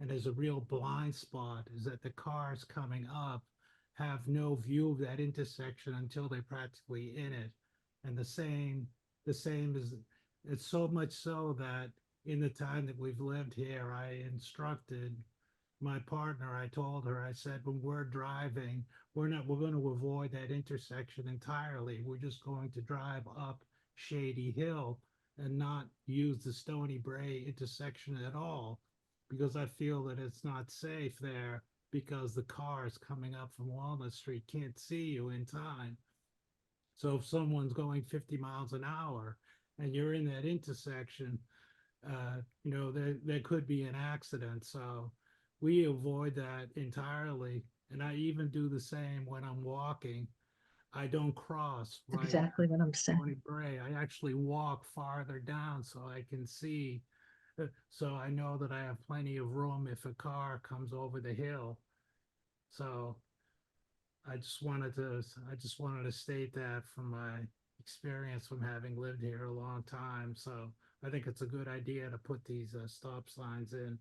and there's a real blind spot, is that the cars coming up have no view of that intersection until they're practically in it. And the same is, it's so much so that in the time that we've lived here, I instructed my partner, I told her, I said, when we're driving, we're going to avoid that intersection entirely. We're just going to drive up Shady Hill and not use the Stony Brae intersection at all, because I feel that it's not safe there, because the cars coming up from Walnut Street can't see you in time. So if someone's going 50 miles an hour and you're in that intersection, there could be an accident. So we avoid that entirely. And I even do the same when I'm walking. I don't cross right Exactly what I'm saying. Stony Brae. I actually walk farther down so I can see. So I know that I have plenty of room if a car comes over the hill. So I just wanted to state that from my experience from having lived here a long time. So I think it's a good idea to put these stop signs in.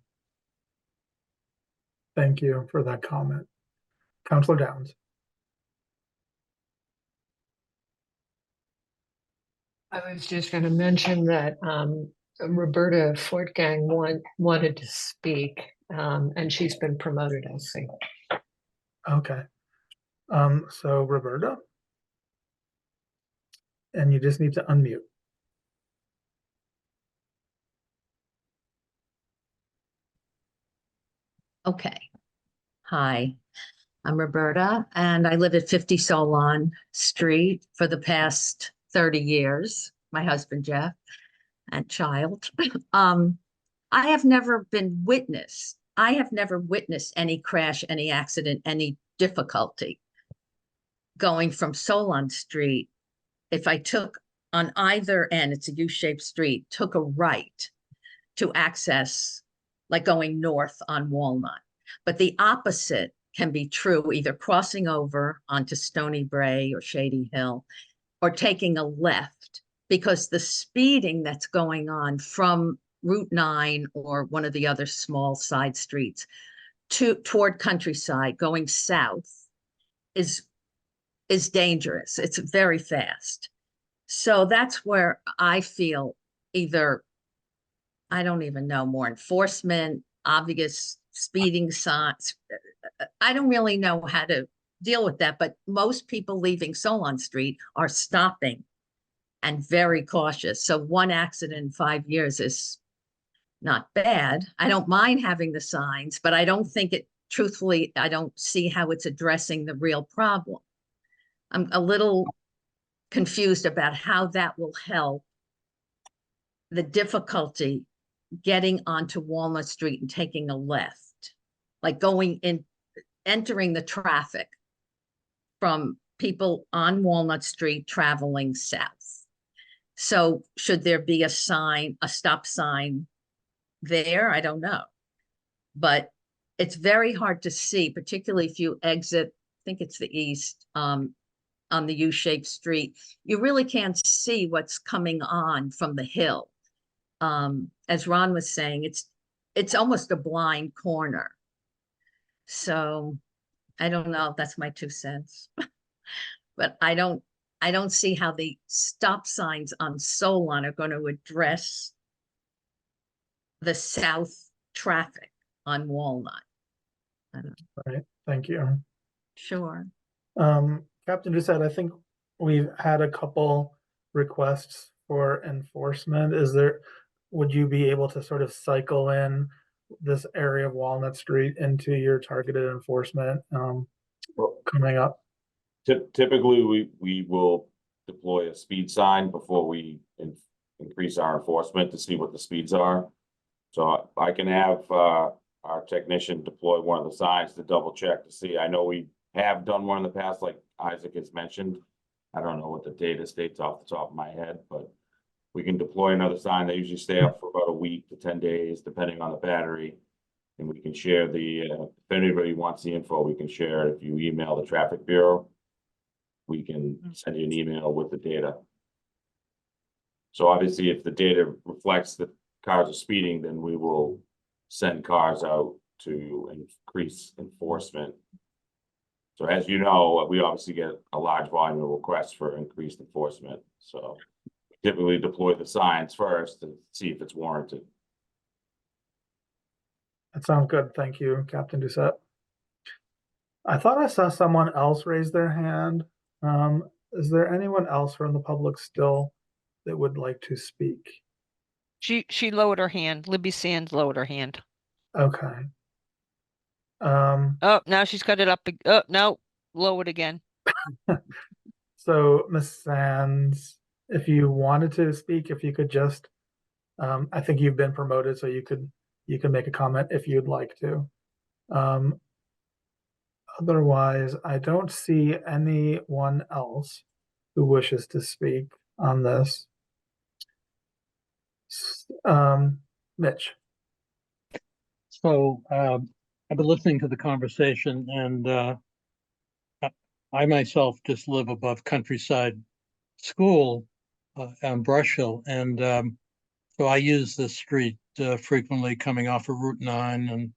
Thank you for that comment. Councilor Downs. I was just going to mention that Roberta Fortgang wanted to speak, and she's been promoted, I see. Okay. So Roberta, and you just need to unmute. Okay. Hi, I'm Roberta, and I live at 50 Solon Street for the past 30 years. My husband, Jeff, and child. I have never witnessed any crash, any accident, any difficulty going from Solon Street. If I took on either end, it's a U-shaped street, took a right to access, like going north on Walnut. But the opposite can be true, either crossing over onto Stony Brae or Shady Hill, or taking a left, because the speeding that's going on from Route 9 or one of the other small side streets toward Countryside going south is dangerous. It's very fast. So that's where I feel either, I don't even know, more enforcement, obvious speeding signs. I don't really know how to deal with that, but most people leaving Solon Street are stopping and very cautious. So one accident in 5 years is not bad. I don't mind having the signs, but I don't think truthfully, I don't see how it's addressing the real problem. I'm a little confused about how that will help the difficulty getting onto Walnut Street and taking a left, like going in, entering the traffic from people on Walnut Street traveling south. So should there be a stop sign there? I don't know. But it's very hard to see, particularly if you exit, I think it's the east, on the U-shaped street. You really can't see what's coming on from the hill. As Ron was saying, it's almost a blind corner. So I don't know, that's my 2 cents. But I don't see how the stop signs on Solon are going to address the south traffic on Walnut. I don't know. Right, thank you. Sure. Captain Doucette, I think we've had a couple requests for enforcement. Would you be able to sort of cycle in this area of Walnut Street into your targeted enforcement coming up? Typically, we will deploy a speed sign before we increase our enforcement to see what the speeds are. So I can have our technician deploy one of the signs to double check to see. I know we have done one in the past, like Isaac has mentioned. I don't know what the data states off the top of my head, but we can deploy another sign. They usually stay up for about a week to 10 days, depending on the battery. And we can share if anybody wants the info, we can share it. If you email the traffic bureau, we can send you an email with the data. So obviously, if the data reflects that cars are speeding, then we will send cars out to increase enforcement. So as you know, we obviously get a large volume of requests for increased enforcement. So we typically deploy the signs first to see if it's warranted. That sounds good. Thank you, Captain Doucette. I thought I saw someone else raise their hand. Is there anyone else from the public still that would like to speak? She lowered her hand. Libby Sands lowered her hand. Okay. Oh, now she's got it up. Oh, no, lowered again. So Ms. Sands, if you wanted to speak, if you could just, I think you've been promoted, so you can make a comment if you'd like to. Otherwise, I don't see anyone else who wishes to speak on this. Mitch. So I've been listening to the conversation, and I myself just live above Countryside School on Brush Hill, and so I use this street frequently, coming off of Route 9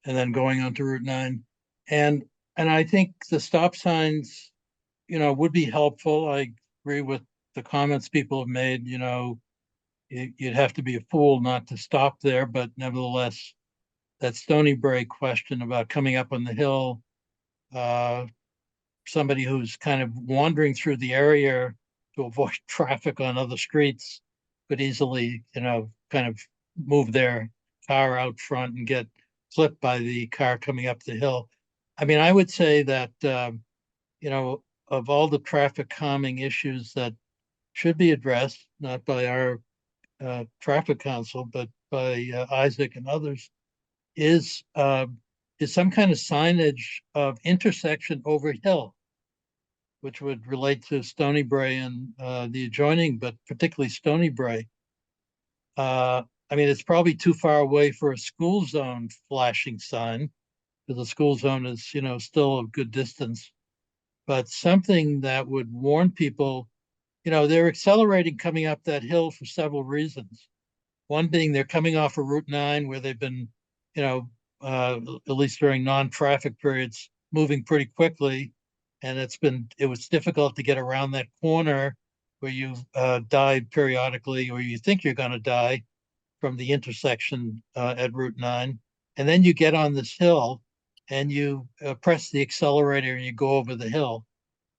and then going onto Route 9, and I think the stop signs, would be helpful. I agree with the comments people have made. You'd have to be a fool not to stop there, but nevertheless, that Stony Brae question about coming up on the hill, somebody who's kind of wandering through the area to avoid traffic on other streets could easily, kind of move their car out front and get clipped by the car coming up the hill. I mean, I would say that, of all the traffic calming issues that should be addressed, not by our traffic council, but by Isaac and others, is some kind of signage of intersection over hill, which would relate to Stony Brae and the adjoining, but particularly Stony Brae. I mean, it's probably too far away for a school zone flashing sign, because the school zone is, still a good distance. But something that would warn people, they're accelerating coming up that hill for several reasons. One being they're coming off of Route 9, where they've been, at least during non-traffic periods, moving pretty quickly. And it was difficult to get around that corner where you die periodically, or you think you're going to die from the intersection at Route 9. And then you get on this hill and you press the accelerator and you go over the hill.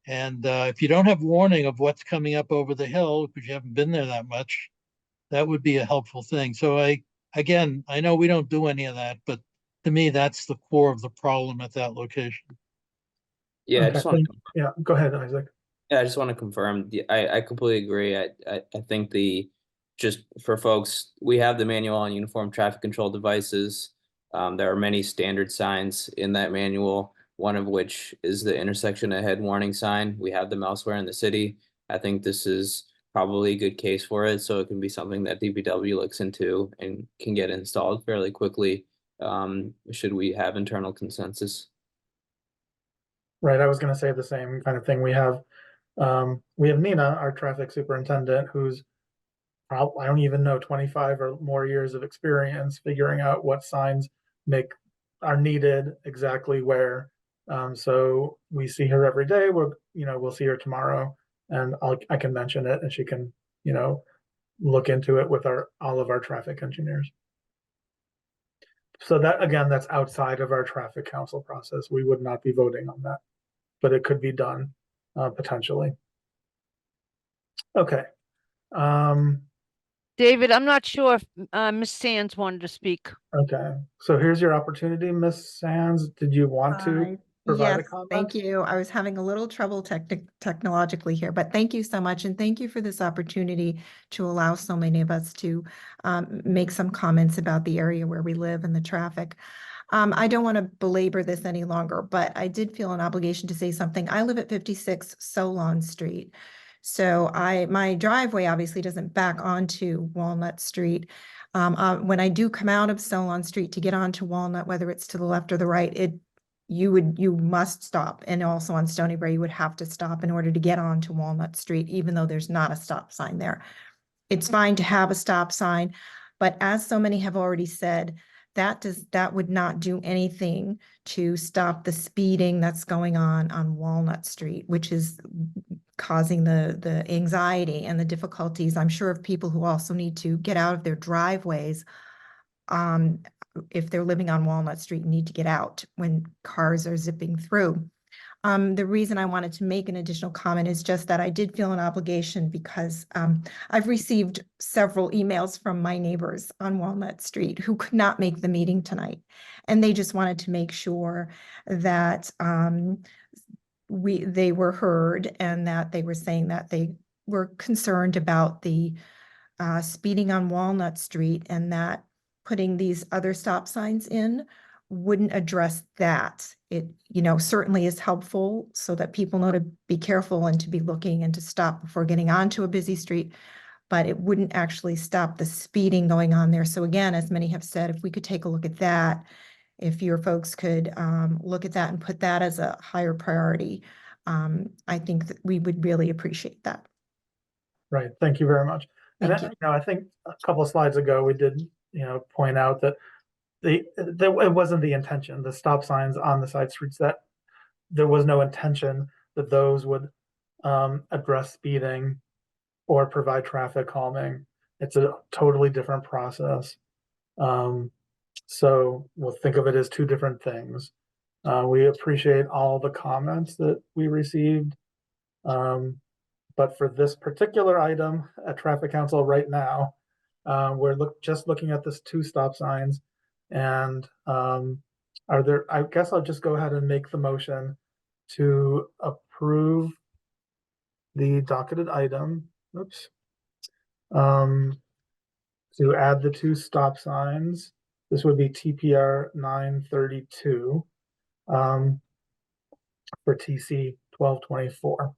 And if you don't have warning of what's coming up over the hill, because you haven't been there that much, that would be a helpful thing. So I know we don't do any of that, but to me, that's the core of the problem at that location. Yeah, I just want to, yeah, go ahead, Isaac. yeah, I just want to confirm. I completely agree. I think just for folks, we have the manual on uniform traffic control devices. There are many standard signs in that manual, one of which is the intersection ahead warning sign. We have them elsewhere in the city. I think this is probably a good case for it, so it can be something that DPW looks into and can get installed fairly quickly, should we have internal consensus. Right, I was going to say the same kind of thing. We have Nina, our traffic superintendent, who's I don't even know, 25 or more years of experience figuring out what signs are needed exactly where. So we see her every day. We'll see her tomorrow, and I can mention it, and she can, look into it with all of our traffic engineers. So that, again, that's outside of our traffic council process. We would not be voting on that, but it could be done potentially. Okay. David, I'm not sure if Ms. Sands wanted to speak. Okay. So here's your opportunity, Ms. Sands. Did you want to Hi. provide a Yes, comment? thank you. I was having a little trouble technologically here, but thank you so much. And thank you for this opportunity to allow so many of us to make some comments about the area where we live and the traffic. I don't want to belabor this any longer, but I did feel an obligation to say something. I live at 56 Solon Street. So my driveway obviously doesn't back onto Walnut Street. When I do come out of Solon Street to get onto Walnut, whether it's to the left or the right, you must stop. And also on Stony Brae, you would have to stop in order to get onto Walnut Street, even though there's not a stop sign there. It's fine to have a stop sign, but as so many have already said, that would not do anything to stop the speeding that's going on Walnut Street, which is causing the anxiety and the difficulties, I'm sure, of people who also need to get out of their driveways. If they're living on Walnut Street and need to get out when cars are zipping through. The reason I wanted to make an additional comment is just that I did feel an obligation because I've received several emails from my neighbors on Walnut Street who could not make the meeting tonight. And they just wanted to make sure that they were heard and that they were saying that they were concerned about the speeding on Walnut Street and that putting these other stop signs in wouldn't address that. It, certainly is helpful so that people know to be careful and to be looking and to stop before getting onto a busy street, but it wouldn't actually stop the speeding going on there. So again, as many have said, if we could take a look at that, if your folks could look at that and put that as a higher priority, I think that we would really appreciate that. Right. Thank you very much. And Thank I think a couple of slides ago, we did, point out that it wasn't the intention, the stop signs on the side streets, that there was no intention that those would address speeding or provide traffic calming. It's a totally different process. So we'll think of it as two different things. We appreciate all the comments that we received. But for this particular item at Traffic Council right now, we're just looking at this two stop signs. And I guess I'll just go ahead and make the motion to approve the docketed item. Oops. To add the two stop signs. This would be TPR 932 for TC 1224.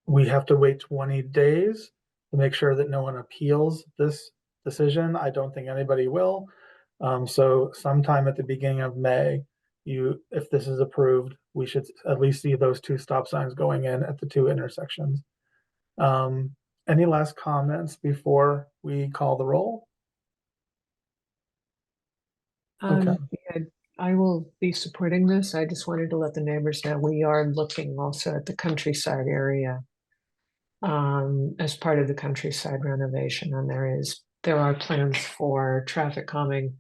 We have to wait 20 days to make sure that no one appeals this decision. I don't think anybody will. So sometime at the beginning of May, if this is approved, we should at least see those two stop signs going in at the two intersections. Any last comments before we call the roll? Okay. Yeah, I will be supporting this. I just wanted to let the neighbors know we are looking also at the countryside area as part of the countryside renovation, and there are plans for traffic calming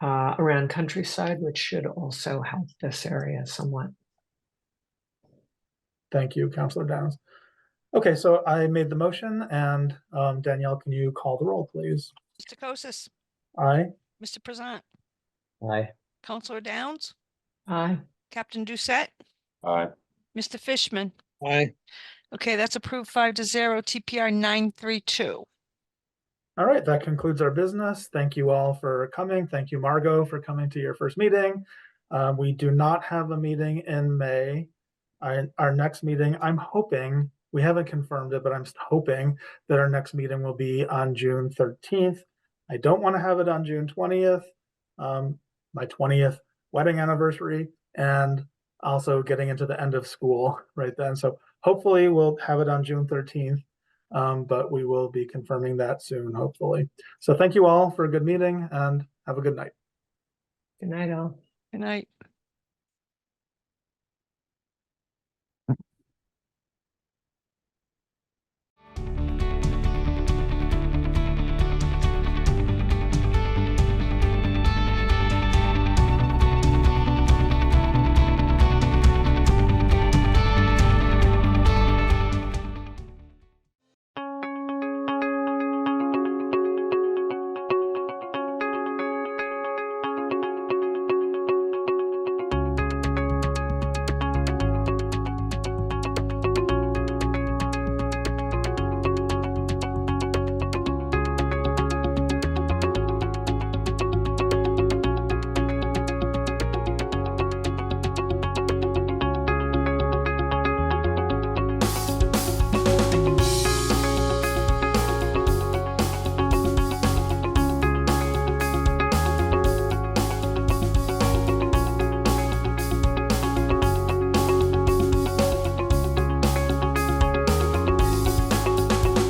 around countryside, which should also help this area somewhat. Thank you, Councilor Downs. Okay, so I made the motion, and Danielle, can you call the roll, please? Mr. Kosis, Aye. Mr. President, Aye. Councilor Downs, Aye. Captain Doucette, Aye. Mr. Fishman. Aye. Okay, that's approved 5-0, TPR 932. All right, that concludes our business. Thank you all for coming. Thank you, Margot, for coming to your first meeting. We do not have a meeting in May. Our next meeting, I'm hoping, we haven't confirmed it, but I'm hoping that our next meeting will be on June 13th. I don't want to have it on June 20th, my 20th wedding anniversary, and also getting into the end of school right then. So hopefully we'll have it on June 13th, but we will be confirming that soon, hopefully. So thank you all for a good meeting and have a good night. Good night, all. Good night.